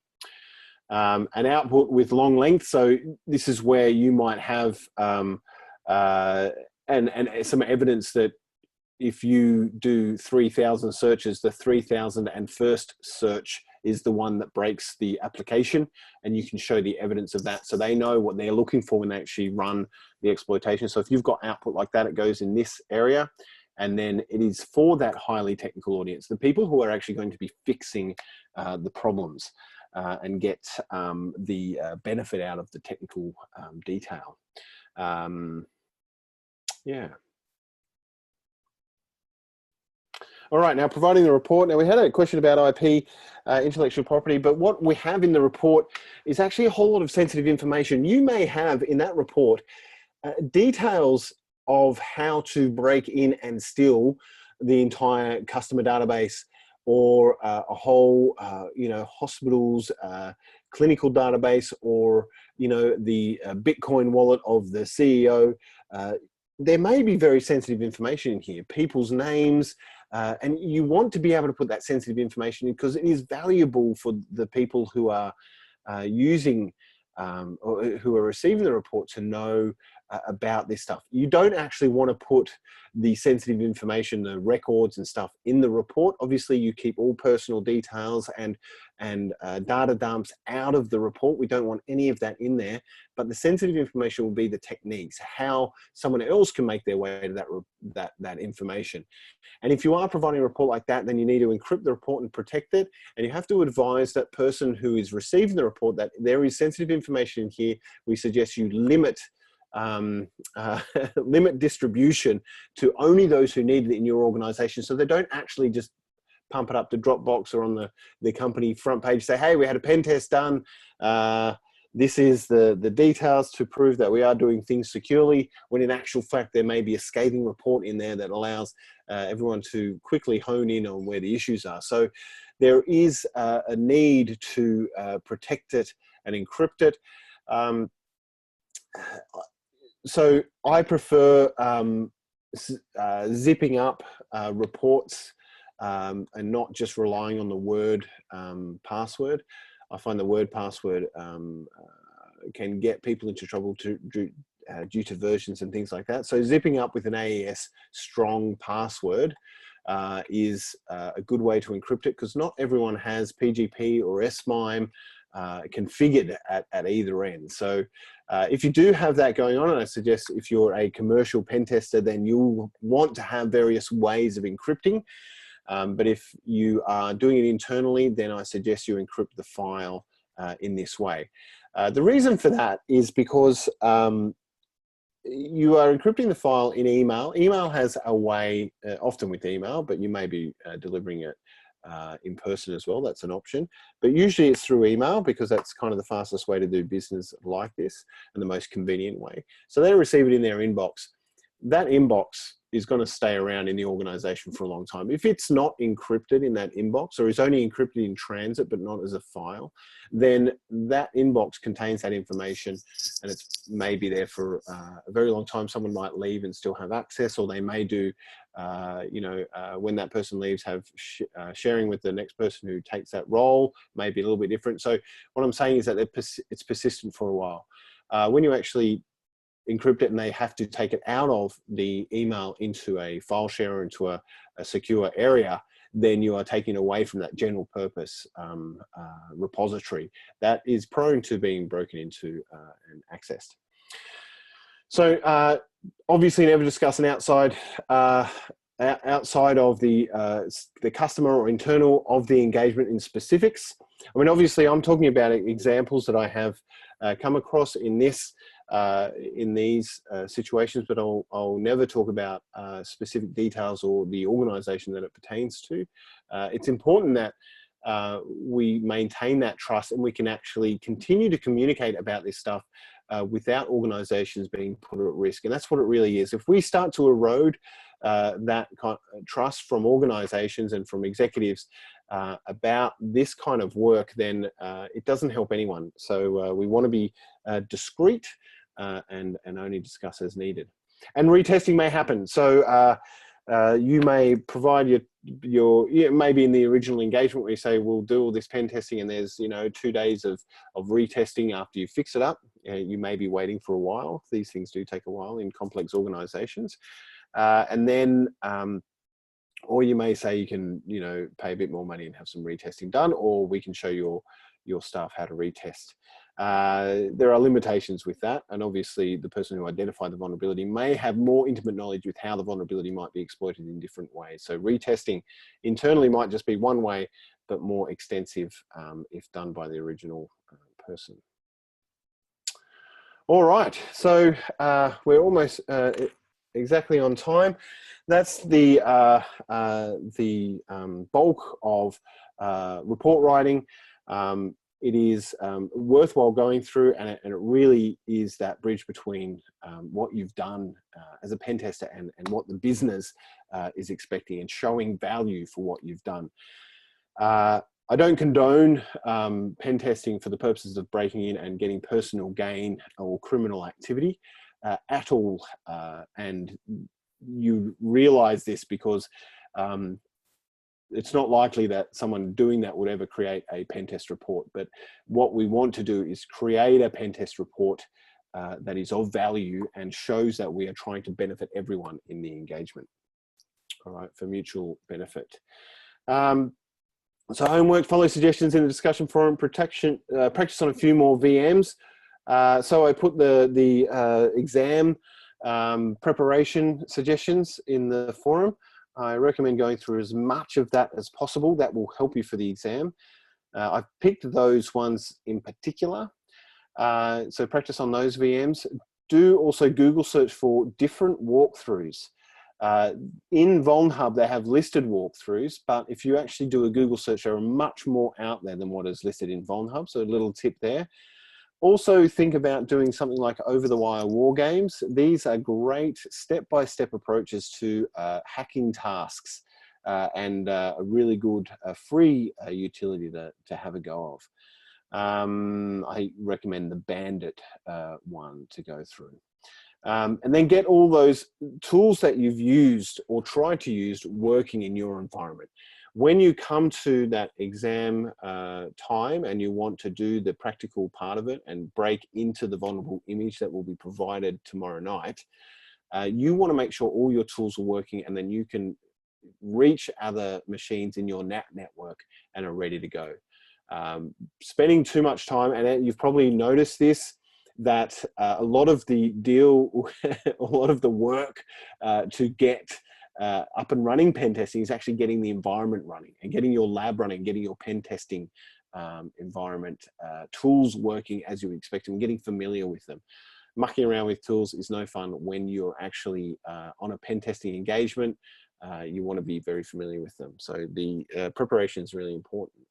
An output with long length. So this is where you might have and some evidence that if you do 3,000 searches, the 3,001st search is the one that breaks the application, and you can show the evidence of that. So they know what they're looking for when they actually run the exploitation. So if you've got output like that, it goes in this area, and then it is for that highly technical audience, the people who are actually going to be fixing the problems and get the benefit out of the technical detail. Yeah. All right, now providing the report. Now we had a question about IP, intellectual property, but what we have in the report is actually a whole lot of sensitive information. You may have in that report details of how to break in and steal the entire customer database, or a whole, you know, hospital's clinical database, or, you know, the Bitcoin wallet of the CEO. There may be very sensitive information in here, people's names, and you want to be able to put that sensitive information in because it is valuable for the people who are using or who are receiving the report to know about this stuff. You don't actually want to put the sensitive information, the records and stuff in the report. Obviously, you keep all personal details and data dumps out of the report. We don't want any of that in there, but the sensitive information will be the techniques, how someone else can make their way to that information. And if you are providing a report like that, then you need to encrypt the report and protect it. And you have to advise that person who is receiving the report that there is sensitive information in here. We suggest you limit limit distribution to only those who need it in your organization, so they don't actually just pump it up to Dropbox or on the company front page, say, hey, we had a pen test done. This is the details to prove that we are doing things securely, when in actual fact, there may be a scathing report in there that allows everyone to quickly hone in on where the issues are. So there is a need to protect it and encrypt it. So I prefer zipping up reports and not just relying on the word password. I find the word password can get people into trouble due to versions and things like that. So zipping up with an AES strong password is a good way to encrypt it, because not everyone has PGP or SMIME configured at either end. So if you do have that going on, and I suggest if you're a commercial pen tester, then you'll want to have various ways of encrypting. But if you are doing it internally, then I suggest you encrypt the file in this way. The reason for that is because you are encrypting the file in email. Email has a way, often with email, but you may be delivering it in person as well. That's an option, but usually it's through email, because that's kind of the fastest way to do business like this and the most convenient way. So they receive it in their inbox. That inbox is going to stay around in the organization for a long time. If it's not encrypted in that inbox, or is only encrypted in transit but not as a file, then that inbox contains that information, and it's maybe there for a very long time. Someone might leave and still have access, or they may do, you know, when that person leaves, have sharing with the next person who takes that role, may be a little bit different. So what I'm saying is that it's persistent for a while. When you actually encrypt it and they have to take it out of the email into a file share, into a secure area, then you are taking away from that general purpose repository that is prone to being broken into and accessed. So obviously never discuss an outside of the customer or internal of the engagement in specifics. I mean, obviously I'm talking about examples that I have come across in this in these situations, but I'll never talk about specific details or the organization that it pertains to. It's important that we maintain that trust, and we can actually continue to communicate about this stuff without organizations being put at risk. And that's what it really is. If we start to erode that kind of trust from organizations and from executives about this kind of work, then it doesn't help anyone. So we want to be discreet and only discuss as needed. And retesting may happen. So you may provide your maybe in the original engagement where you say we'll do all this pen testing, and there's 2 days of retesting after you fix it up. You may be waiting for a while. These things do take a while in complex organizations. And then, or you may say you can, pay a bit more money and have some retesting done, or we can show your staff how to retest. There are limitations with that, and obviously the person who identified the vulnerability may have more intimate knowledge with how the vulnerability might be exploited in different ways. So retesting internally might just be one way, but more extensive if done by the original person. All right, so we're almost exactly on time. That's the bulk of report writing. It is worthwhile going through, and it really is that bridge between what you've done as a pen tester and what the business is expecting, and showing value for what you've done. I don't condone pen testing for the purposes of breaking in and getting personal gain or criminal activity at all. And you realize this because it's not likely that someone doing that would ever create a pen test report. But what we want to do is create a pen test report that is of value and shows that we are trying to benefit everyone in the engagement. All right, for mutual benefit. So homework, follow suggestions in the discussion forum, practice on a few more VMs. So I put the exam preparation suggestions in the forum. I recommend going through as much of that as possible. That will help you for the exam. I've picked those ones in particular. So practice on those VMs. Do also Google search for different walkthroughs. In VulnHub, they have listed walkthroughs, but if you actually do a Google search, there are much more out there than what is listed in VulnHub. So a little tip there. Also think about doing something like over-the-wire war games. These are great step-by-step approaches to hacking tasks and a really good free utility to have a go of. I recommend the Bandit one to go through. And then get all those tools that you've used or tried to use working in your environment. When you come to that exam time and you want to do the practical part of it and break into the vulnerable image that will be provided tomorrow night, you want to make sure all your tools are working, and then you can reach other machines in your NAT network and are ready to go. Spending too much time, and you've probably noticed this, that a lot of the work to get up and running pen testing is actually getting the environment running and getting your lab running, getting your pen testing environment tools working as you expect them, getting familiar with them. Mucking around with tools is no fun when you're actually on a pen testing engagement. You want to be very familiar with them. So the preparation is really important.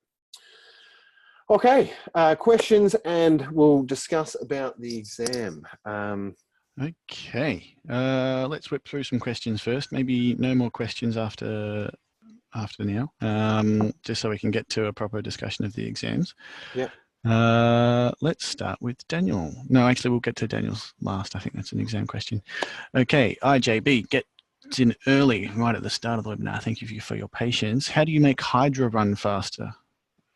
Okay, questions, and we'll discuss about the exam. Okay, let's whip through some questions first. Maybe no more questions after now, just so we can get to a proper discussion of the exams. Yeah. Let's start with Daniel. No, actually, we'll get to Daniel's last. I think that's an exam question. Okay, IJB, get in early, right at the start of the webinar. Thank you for your patience. How do you make Hydra run faster?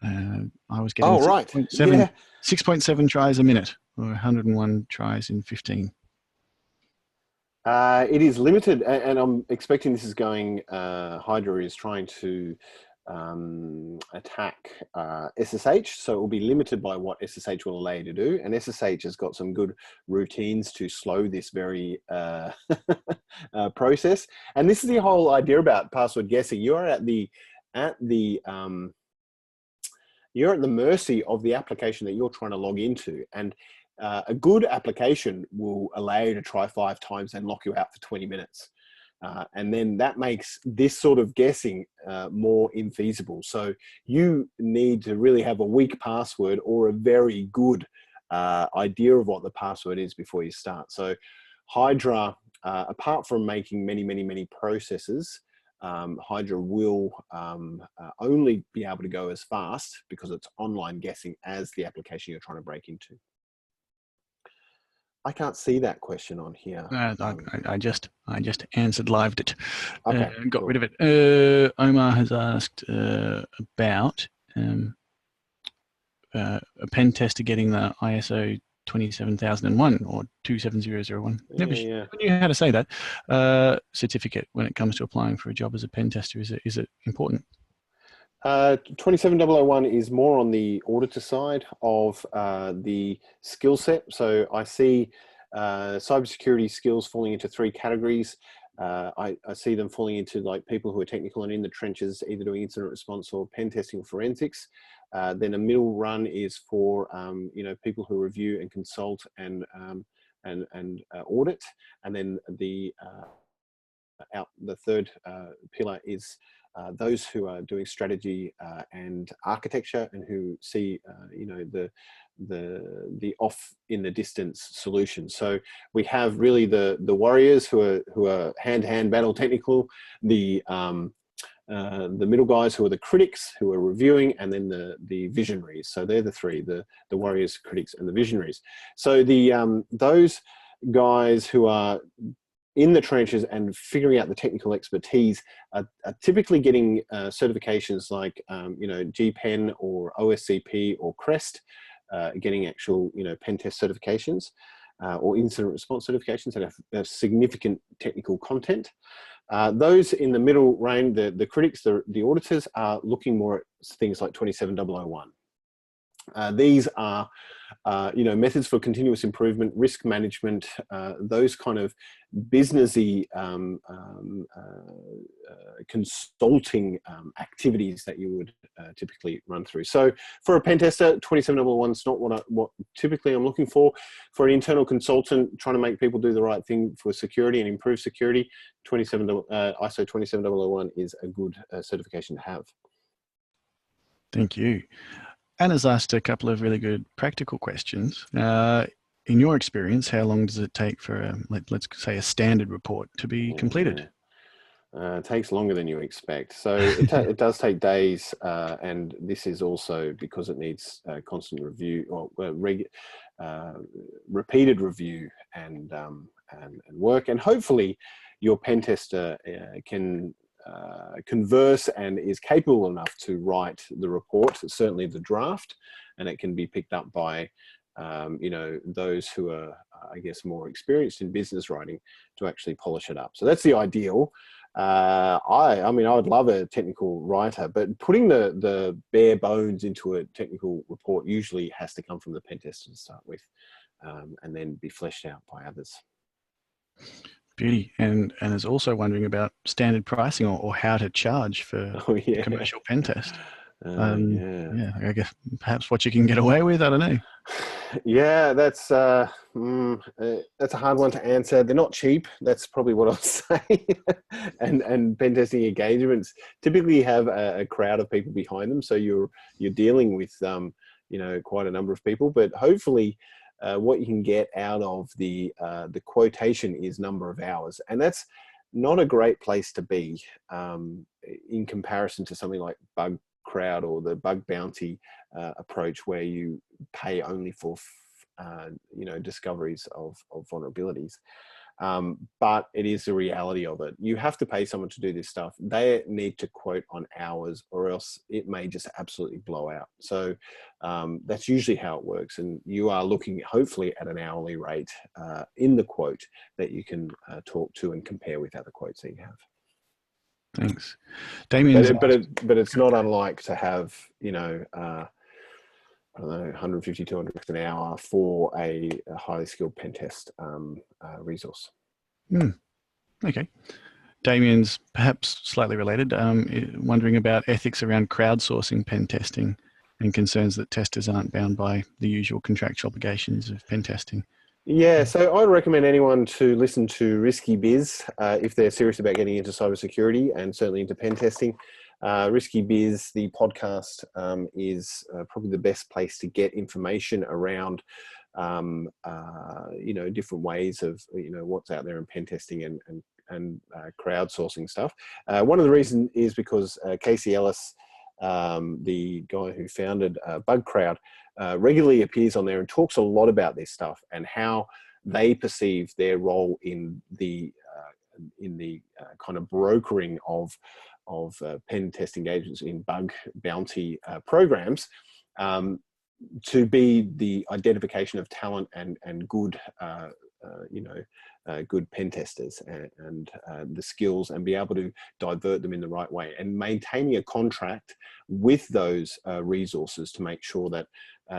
I was getting 6.7 tries a minute, or 101 tries in 15. It is limited, and I'm expecting this is going, Hydra is trying to attack SSH, so it will be limited by what SSH will allow you to do, and SSH has got some good routines to slow this very process. And this is the whole idea about password guessing. You're at the mercy of the application that you're trying to log into. And a good application will allow you to try 5 times and lock you out for 20 minutes. And then that makes this sort of guessing more infeasible. So you need to really have a weak password or a very good idea of what the password is before you start. So Hydra, apart from making many processes, Hydra will only be able to go as fast, because it's online guessing, as the application you're trying to break into. I can't see that question on here. I just answered lived it. Okay, got rid of it. Omar has asked about a pen tester getting the ISO 27001 or 27001. Yeah, Never yeah. knew how to say that. Certificate when it comes to applying for a job as a pen tester. Is it important? 27001 is more on the auditor side of the skill set. So I see cybersecurity skills falling into three categories. I see them falling into like people who are technical and in the trenches, either doing incident response or pen testing or forensics. Then a middle run is for you know, people who review and consult and audit. And then the third pillar is those who are doing strategy and architecture and who see you know, the off in the distance solution. So we have really the warriors who are hand-to-hand battle technical, the middle guys who are the critics who are reviewing, and then the visionaries. So they're the three: the warriors, critics, and the visionaries. So the those guys who are in the trenches and figuring out the technical expertise are typically getting certifications like you know, GPen or OSCP or CREST, getting actual, you know, pen test certifications or incident response certifications that have significant technical content. Those in the middle range, the critics, the auditors, are looking more at things like 27001. These are you know, methods for continuous improvement, risk management, those kind of businessy consulting activities that you would typically run through. So for a pen tester, 27001 is not what typically I'm looking for. For an internal consultant trying to make people do the right thing for security and improve security, ISO 27001 is a good certification to have. Thank you. Anna's asked a couple of really good practical questions. In your experience, how long does it take for, let's say, a standard report to be completed? It takes longer than you expect. So it does take days, and this is also because it needs constant review or repeated review and work. And hopefully your pen tester can converse and is capable enough to write the report, certainly the draft, and it can be picked up by you know, those who are, I guess, more experienced in business writing to actually polish it up. So that's the ideal. I mean, I would love a technical writer, but putting the bare bones into a technical report usually has to come from the pen tester to start with, and then be fleshed out by others. Beauty. And is also wondering about standard pricing or how to charge for a commercial pen test. Yeah, I guess perhaps what you can get away with, I don't know. Yeah, that's a hard one to answer. They're not cheap. That's probably what I'll say. and pen testing engagements typically have a crowd of people behind them, so you're dealing with you know, quite a number of people. But hopefully, what you can get out of the quotation is number of hours, and that's not a great place to be in comparison to something like Bug Crowd or the bug bounty approach, where you pay only for you know, discoveries of vulnerabilities. But it is the reality of it. You have to pay someone to do this stuff. They need to quote on hours, or else it may just absolutely blow out. So that's usually how it works. And you are looking hopefully at an hourly rate in the quote that you can talk to and compare with other quotes that you have. Thanks. Damien's but it's not unlike to have, you know, I don't know, 150, 200 an hour for a highly skilled pen test resource. Okay. Damien's perhaps slightly related, wondering about ethics around crowdsourcing pen testing and concerns that testers aren't bound by the usual contractual obligations of pen testing. Yeah, so I'd recommend anyone to listen to Risky Biz if they're serious about getting into cybersecurity and certainly into pen testing. Risky Biz, the podcast, is probably the best place to get information around, you know, different ways of, you know, what's out there in pen testing and crowdsourcing stuff. One of the reasons is because Casey Ellis, the guy who founded Bug Crowd, regularly appears on there and talks a lot about this stuff and how they perceive their role in the kind of brokering of pen test engagements in bug bounty programs. to be the identification of talent and good, good pen testers and the skills, and be able to divert them in the right way, and maintaining a contract with those resources to make sure that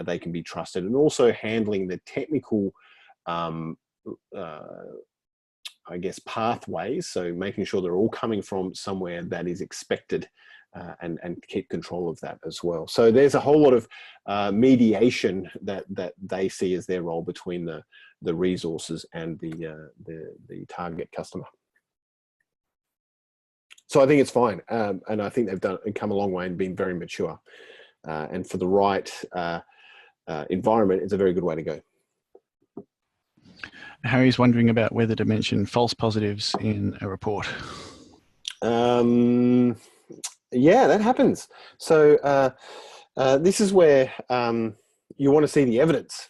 they can be trusted, and also handling the technical I guess pathways, so making sure they're all coming from somewhere that is expected, and keep control of that as well. So there's a whole lot of mediation that they see as their role between the resources and the target customer. So I think it's fine, and I think they've come a long way and been very mature, and for the right environment, it's a very good way to go. Harry's wondering about whether to mention false positives in a report. Yeah, that happens. So this is where you want to see the evidence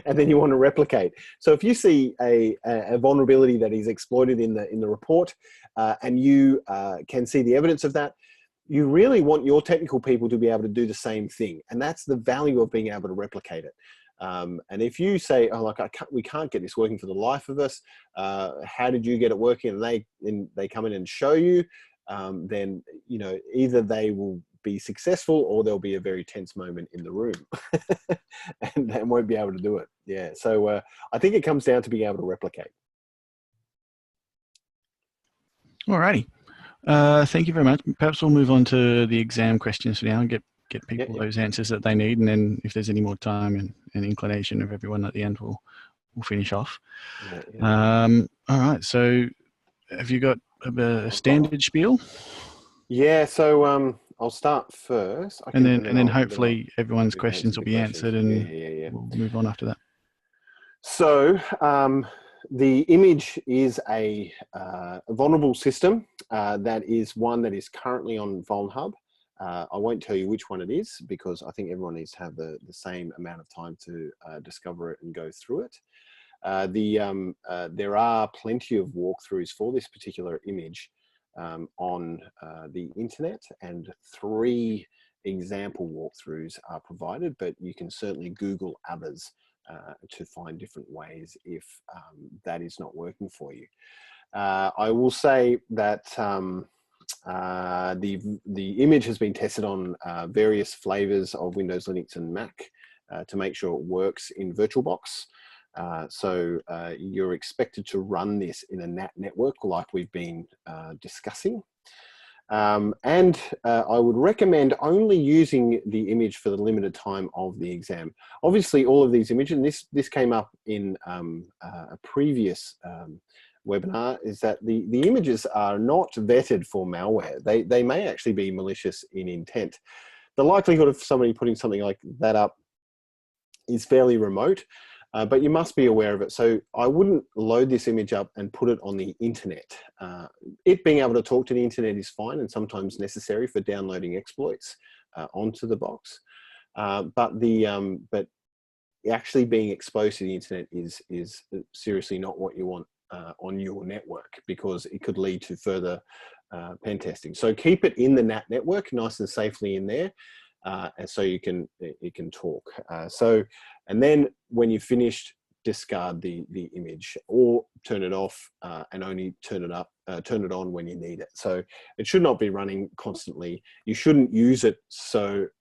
and then you want to replicate. So if you see a vulnerability that is exploited in the report, and you can see the evidence of that, you really want your technical people to be able to do the same thing. And that's the value of being able to replicate it. And if you say, oh, like we can't get this working for the life of us, how did you get it working? And they come in and show you, then, you know, either they will be successful or there'll be a very tense moment in the room and they won't be able to do it. Yeah. So I think it comes down to being able to replicate. Alrighty. Thank you very much. Perhaps we'll move on to the exam questions for now and get people those answers that they need. And then if there's any more time and inclination of everyone at the end, we'll finish off. All right. So have you got a standard spiel? Yeah. So I'll start first. And then hopefully everyone's questions will be answered, and we'll move on after that. So the image is a vulnerable system that is one that is currently on VulnHub. I won't tell you which one it is because I think everyone needs to have the same amount of time to discover it and go through it. There are plenty of walkthroughs for this particular image on the internet, and 3 example walkthroughs are provided, but you can certainly Google others to find different ways if that is not working for you. I will say that the image has been tested on various flavors of Windows, Linux, and Mac to make sure it works in VirtualBox. So you're expected to run this in a NAT network like we've been discussing. And I would recommend only using the image for the limited time of the exam. Obviously, all of these images, and this came up in a previous webinar, is that the images are not vetted for malware. They may actually be malicious in intent. The likelihood of somebody putting something like that up is fairly remote, but you must be aware of it. So I wouldn't load this image up and put it on the internet. It being able to talk to the internet is fine and sometimes necessary for downloading exploits onto the box. But actually being exposed to the internet is seriously not what you want on your network, because it could lead to further pen testing. So keep it in the NAT network, nice and safely in there, and so it can talk. And then when you've finished, discard the image or turn it off and only turn it on when you need it. So it should not be running constantly. You shouldn't use it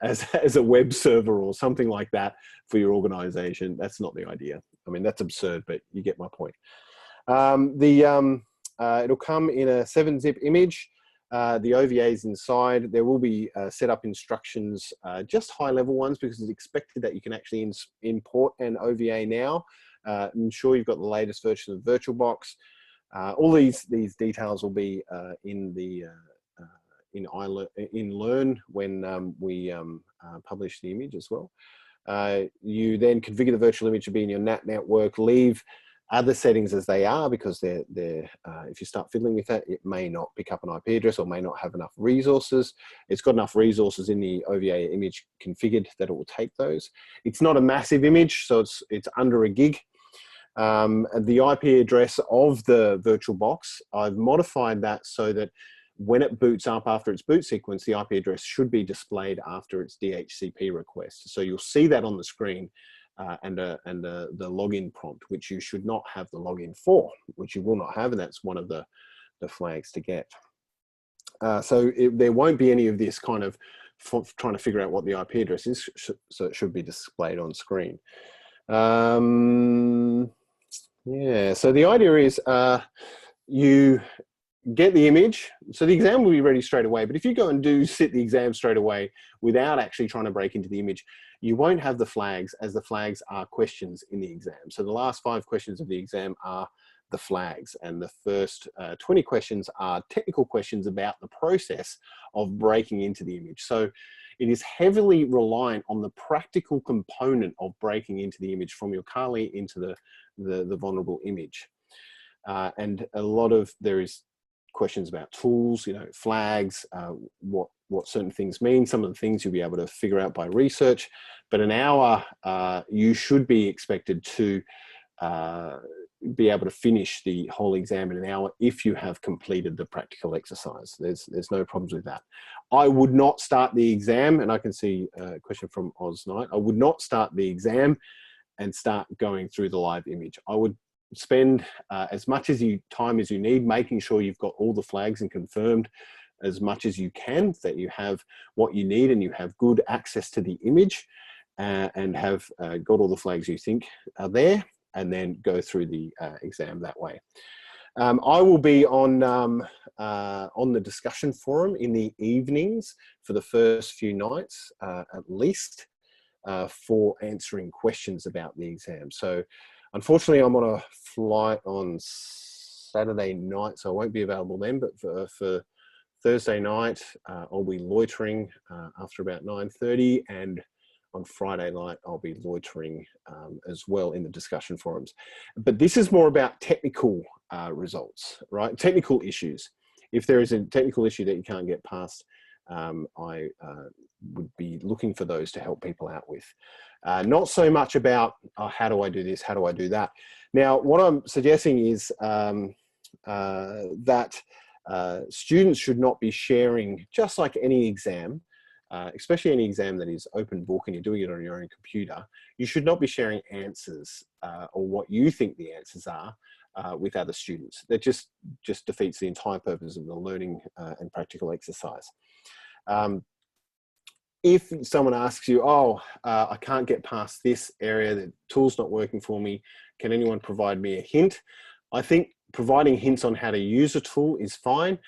as a web server or something like that for your organization. That's not the idea. I mean, that's absurd, but you get my point. It'll come in a 7-zip image. The OVA is inside. There will be setup instructions, just high-level ones, because it's expected that you can actually import an OVA now. Ensure you've got the latest version of VirtualBox. All these details will be in Learn when we publish the image as well. You then configure the virtual image to be in your NAT network. Leave other settings as they are, because if you start fiddling with that, it may not pick up an IP address or may not have enough resources. It's got enough resources in the OVA image configured that it will take those. It's not a massive image, so it's under a gig. The IP address of the VirtualBox, I've modified that so that when it boots up after its boot sequence, the IP address should be displayed after its DHCP request. So you'll see that on the screen and the login prompt, which you should not have the login for, which you will not have, and that's one of the flags to get. So there won't be any of this kind of trying to figure out what the IP address is, so it should be displayed on screen. Yeah, so the idea is you get the image, so the exam will be ready straight away, but if you go and sit the exam straight away without actually trying to break into the image, you won't have the flags, as the flags are questions in the exam. So the last 5 questions of the exam are the flags, and the first 20 questions are technical questions about the process of breaking into the image. So it is heavily reliant on the practical component of breaking into the image from your Kali into the vulnerable image. And there is questions about tools, flags, what certain things mean, some of the things you'll be able to figure out by research. But an hour, you should be expected to be able to finish the whole exam in an hour if you have completed the practical exercise. There's no problems with that. I would not start the exam, and I can see a question from Oz Knight. I would not start the exam and start going through the live image. I would spend as much time as you need, making sure you've got all the flags and confirmed as much as you can, that you have what you need and you have good access to the image and have got all the flags you think are there, and then go through the exam that way. I will be on the discussion forum in the evenings for the first few nights, at least, for answering questions about the exam. So unfortunately, I'm on a flight on Saturday night, so I won't be available then, but for Thursday night, I'll be loitering after about 9:30, and on Friday night, I'll be loitering as well in the discussion forums. But this is more about technical results, right? Technical issues. If there is a technical issue that you can't get past, I would be looking for those to help people out with. Not so much about, how do I do this? How do I do that? Now, what I'm suggesting is that students should not be sharing, just like any exam, especially any exam that is open book and you're doing it on your own computer, you should not be sharing answers or what you think the answers are with other students. That just defeats the entire purpose of the learning and practical exercise. If someone asks you, I can't get past this area, the tool's not working for me, can anyone provide me a hint? I think providing hints on how to use a tool is fine.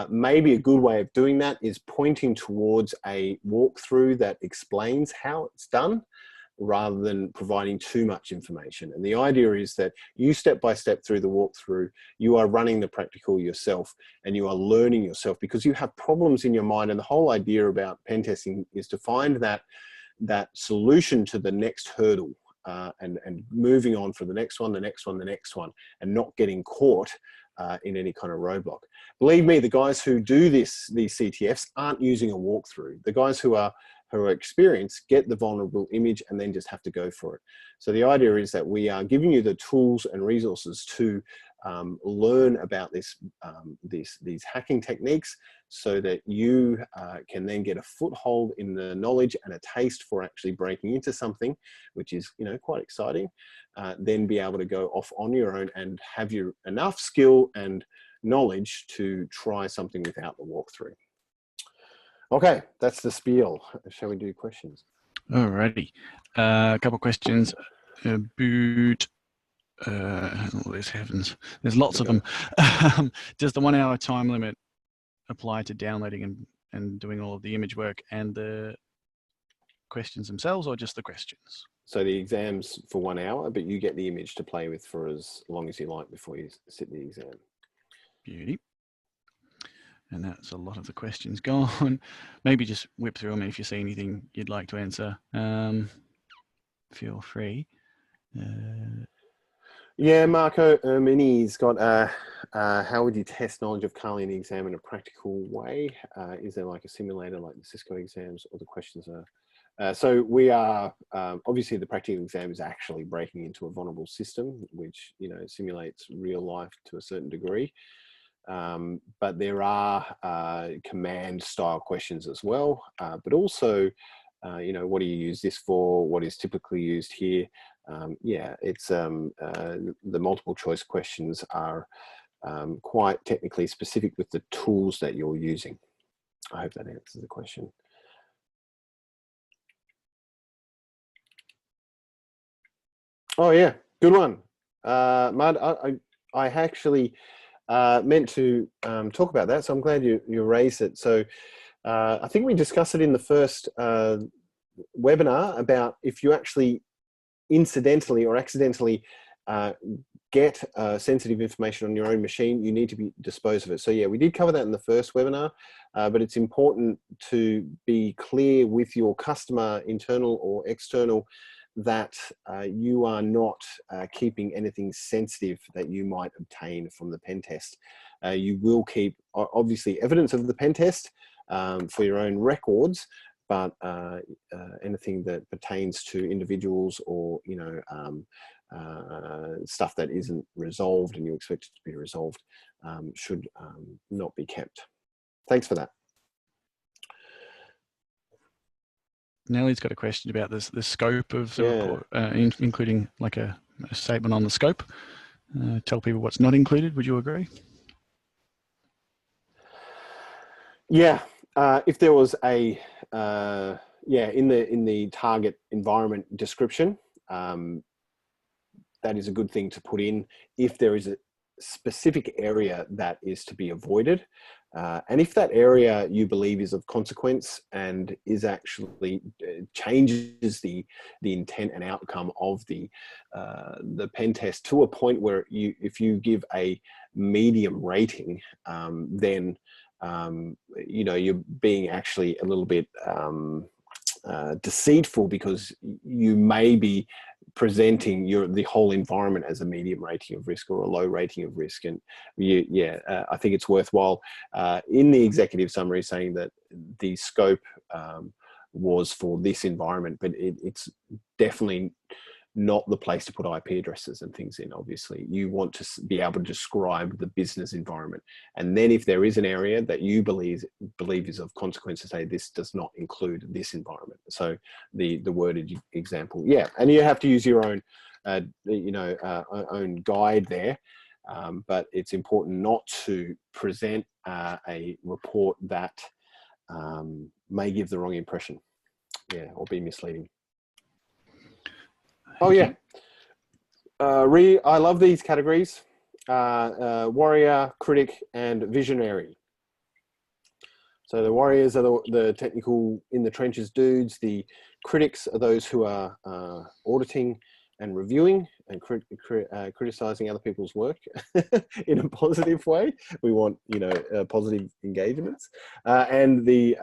Maybe a good way of doing that is pointing towards a walkthrough that explains how it's done, rather than providing too much information. And the idea is that you step by step through the walkthrough, you are running the practical yourself and you are learning yourself, because you have problems in your mind. And the whole idea about pen testing is to find that solution to the next hurdle and moving on for the next one, the next one, the next one, and not getting caught in any kind of roadblock. Believe me, the guys who do these CTFs aren't using a walkthrough. The guys who are experienced get the vulnerable image and then just have to go for it. So the idea is that we are giving you the tools and resources to learn about these hacking techniques, so that you can then get a foothold in the knowledge and a taste for actually breaking into something, which is quite exciting. Then be able to go off on your own and have your enough skill and knowledge to try something without the walkthrough. Okay, that's the spiel. Shall we do questions? Alrighty. A couple of questions about, there's heavens, there's lots of them. Does the 1 hour time limit apply to downloading and doing all of the image work and the questions themselves, or just the questions? So the exam's for 1 hour, but you get the image to play with for as long as you like before you sit the exam. Beauty. And that's a lot of the questions gone. Maybe just whip through them if you see anything you'd like to answer. Feel free. Yeah, Marco Ermini's got, how would you test knowledge of Kali in the exam in a practical way? Is there like a simulator like the Cisco exams, or the questions are? So we are, obviously the practical exam is actually breaking into a vulnerable system, which simulates real life to a certain degree. but there are command style questions as well. But also, you know, what do you use this for? What is typically used here? Yeah, it's the multiple choice questions are quite technically specific with the tools that you're using. I hope that answers the question. Oh yeah, good one. Mud, I actually meant to talk about that, so I'm glad you raised it. So I think we discussed it in the first webinar about if you actually incidentally or accidentally get sensitive information on your own machine, you need to dispose of it. So yeah, we did cover that in the first webinar, but it's important to be clear with your customer, internal or external, that you are not keeping anything sensitive that you might obtain from the pen test. You will keep, obviously, evidence of the pen test for your own records, but anything that pertains to individuals or, you know, stuff that isn't resolved and you expect it to be resolved should not be kept. Thanks for that. Nellie's got a question about the scope of the report, including like a statement on the scope. Tell people what's not included. Would you agree? Yeah, if there was a yeah, in the target environment description, that is a good thing to put in if there is a specific area that is to be avoided. And if that area you believe is of consequence and is actually changes the intent and outcome of the pen test to a point where if you give a medium rating, then you know, you're being actually a little bit deceitful, because you may be presenting the whole environment as a medium rating of risk or a low rating of risk. And I think it's worthwhile in the executive summary saying that the scope was for this environment, but it's definitely not the place to put IP addresses and things in. Obviously, you want to be able to describe the business environment. And then if there is an area that you believe is of consequence, to say this does not include this environment. So the worded example, yeah. And you have to use your own, you know, own guide there. But it's important not to present a report that may give the wrong impression, yeah, or be misleading. Oh yeah, I love these categories: warrior, critic, and visionary. So the warriors are the technical in the trenches dudes. The critics are those who are auditing and reviewing and criticizing other people's work in a positive way. We want, you know, positive engagements. And the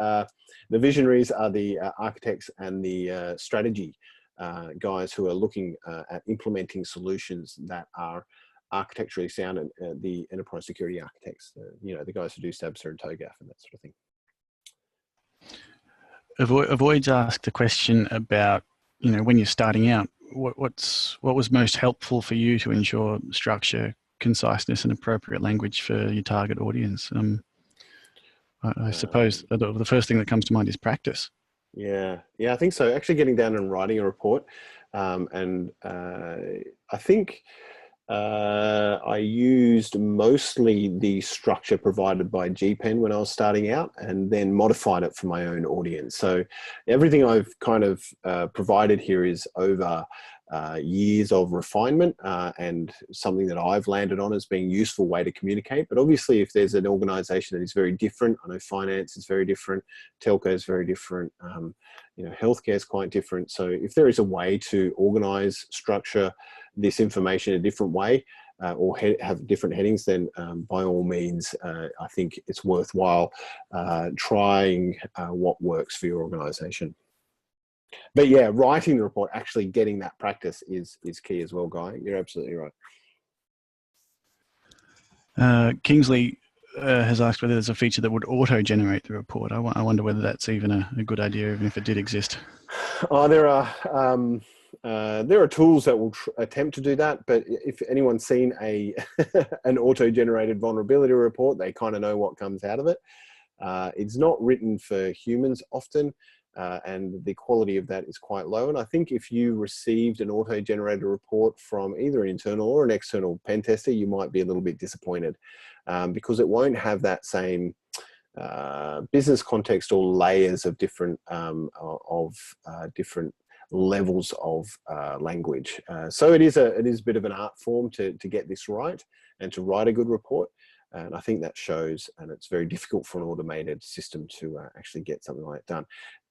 visionaries are the architects and the strategy guys who are looking at implementing solutions that are architecturally sound, and the enterprise security architects, you know, the guys who do SABSA and TOGAF and that sort of thing. Avoids asked a question about, you know, when you're starting out, what was most helpful for you to ensure structure, conciseness, and appropriate language for your target audience? I suppose the first thing that comes to mind is practice. Yeah, I think so. Actually getting down and writing a report. And I think I used mostly the structure provided by GPen when I was starting out, and then modified it for my own audience. So everything I've kind of provided here is over years of refinement and something that I've landed on as being a useful way to communicate. But obviously, if there's an organization that is very different, I know finance is very different, telco is very different, you know, healthcare is quite different. So if there is a way to organize, structure this information in a different way, or have different headings, then by all means, I think it's worthwhile trying what works for your organization. But yeah, writing the report, actually getting that practice is key as well, Guy. You're absolutely right. Kingsley has asked whether there's a feature that would auto-generate the report. I wonder whether that's even a good idea, even if it did exist. Oh, there are There are tools that will attempt to do that, but if anyone's seen an auto-generated vulnerability report, they kind of know what comes out of it. It's not written for humans often, and the quality of that is quite low. And I think if you received an auto-generated report from either an internal or an external pen tester, you might be a little bit disappointed, because it won't have that same business context or layers of different different levels of language. So it is a bit of an art form to get this right and to write a good report. And I think that shows, and it's very difficult for an automated system to actually get something like that done.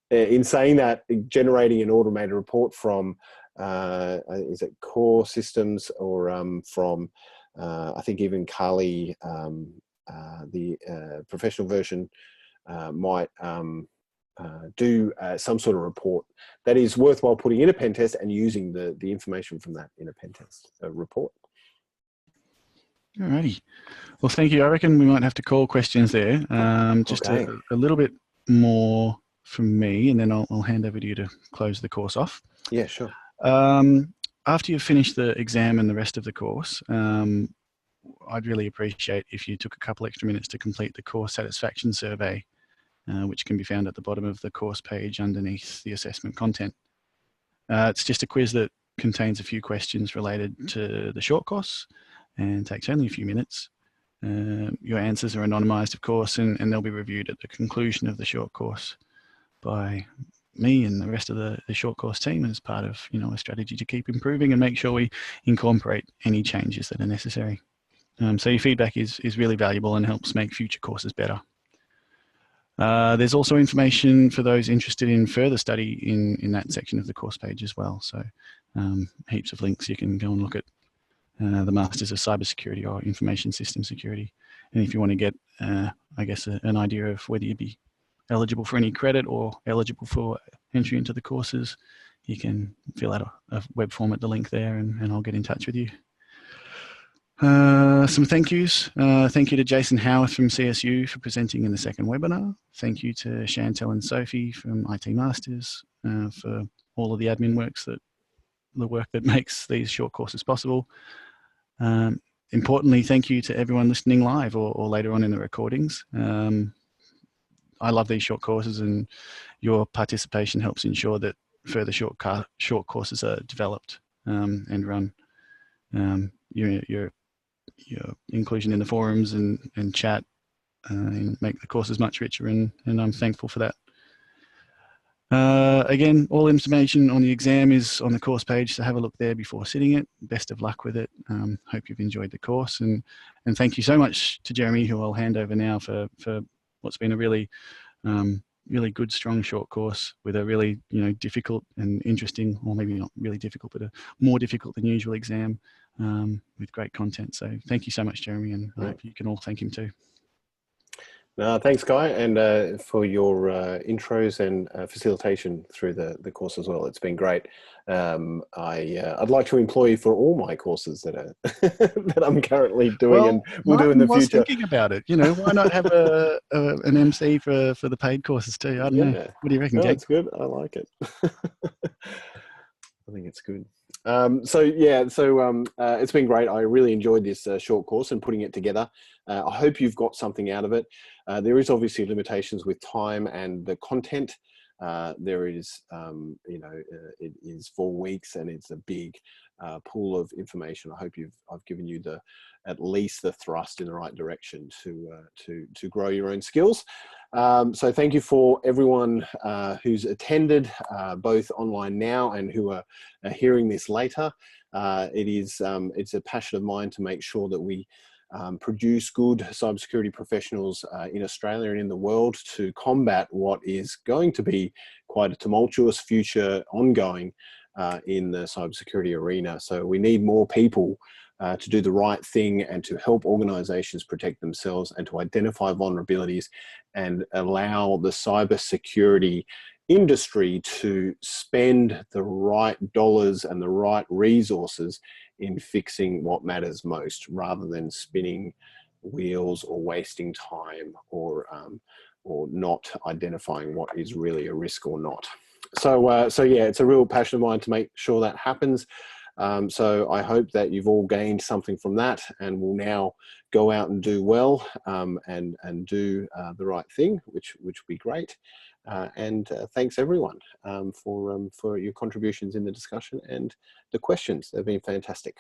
In saying that, generating an automated report from, is it Core Systems or from, I think even Kali, the professional version might do some sort of report that is worthwhile putting in a pen test and using the information from that in a pen test report. Alrighty. Well, thank you. I reckon we might have to call questions there. Just Okay. a little bit more from me, and then I'll hand over to you to close the course off. Yeah, sure. After you've finished the exam and the rest of the course, I'd really appreciate if you took a couple extra minutes to complete the course satisfaction survey, which can be found at the bottom of the course page underneath the assessment content. It's just a quiz that contains a few questions related to the short course and takes only a few minutes. Your answers are anonymized, of course, and they'll be reviewed at the conclusion of the short course by me and the rest of the short course team as part of, you know, a strategy to keep improving and make sure we incorporate any changes that are necessary. So your feedback is really valuable and helps make future courses better. There's also information for those interested in further study in that section of the course page as well. So heaps of links. You can go and look at the Masters of Cybersecurity or Information System Security. And if you want to get, I guess, an idea of whether you'd be eligible for any credit or eligible for entry into the courses, you can fill out a web form at the link there, and I'll get in touch with you. Some thank yous. Thank you to Jason Howarth from CSU for presenting in the second webinar. Thank you to Chantel and Sophie from IT Masters for all of the admin work that makes these short courses possible. Importantly, thank you to everyone listening live or later on in the recordings. I love these short courses, and your participation helps ensure that further short courses are developed and run. Your inclusion in the forums and chat and make the courses much richer, and I'm thankful for that. Again, all information on the exam is on the course page, so have a look there before sitting it. Best of luck with it. Hope you've enjoyed the course, and thank you so much to Jeremy, who I'll hand over now for what's been a really good, strong short course with a really, difficult and interesting, or maybe not really difficult, but a more difficult than usual exam with great content. So thank you so much, Jeremy, and I hope you can all thank him too. Thanks, Guy, and for your intros and facilitation through the course as well. It's been great. I'd like to employ you for all my courses that are that I'm currently doing and will do in the future. I was thinking about it. Why not have an MC for the paid courses too? I don't know. What do you reckon, Jake? That's good. I like it. I think it's good. It's been great. I really enjoyed this short course and putting it together. I hope you've got something out of it. There is obviously limitations with time and the content. There is, it is 4 weeks and it's a big pool of information. I hope I've given you at least the thrust in the right direction to grow your own skills. So thank you for everyone who's attended, both online now and who are hearing this later. It's a passion of mine to make sure that we produce good cybersecurity professionals in Australia and in the world to combat what is going to be quite a tumultuous future ongoing in the cybersecurity arena. So we need more people to do the right thing and to help organizations protect themselves and to identify vulnerabilities and allow the cybersecurity industry to spend the right dollars and the right resources in fixing what matters most, rather than spinning wheels or wasting time or not identifying what is really a risk or not. So yeah, it's a real passion of mine to make sure that happens. So I hope that you've all gained something from that, and will now go out and do well, and do the right thing, which will be great. And thanks everyone for your contributions in the discussion and the questions. They've been fantastic.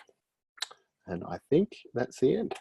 And I think that's the end.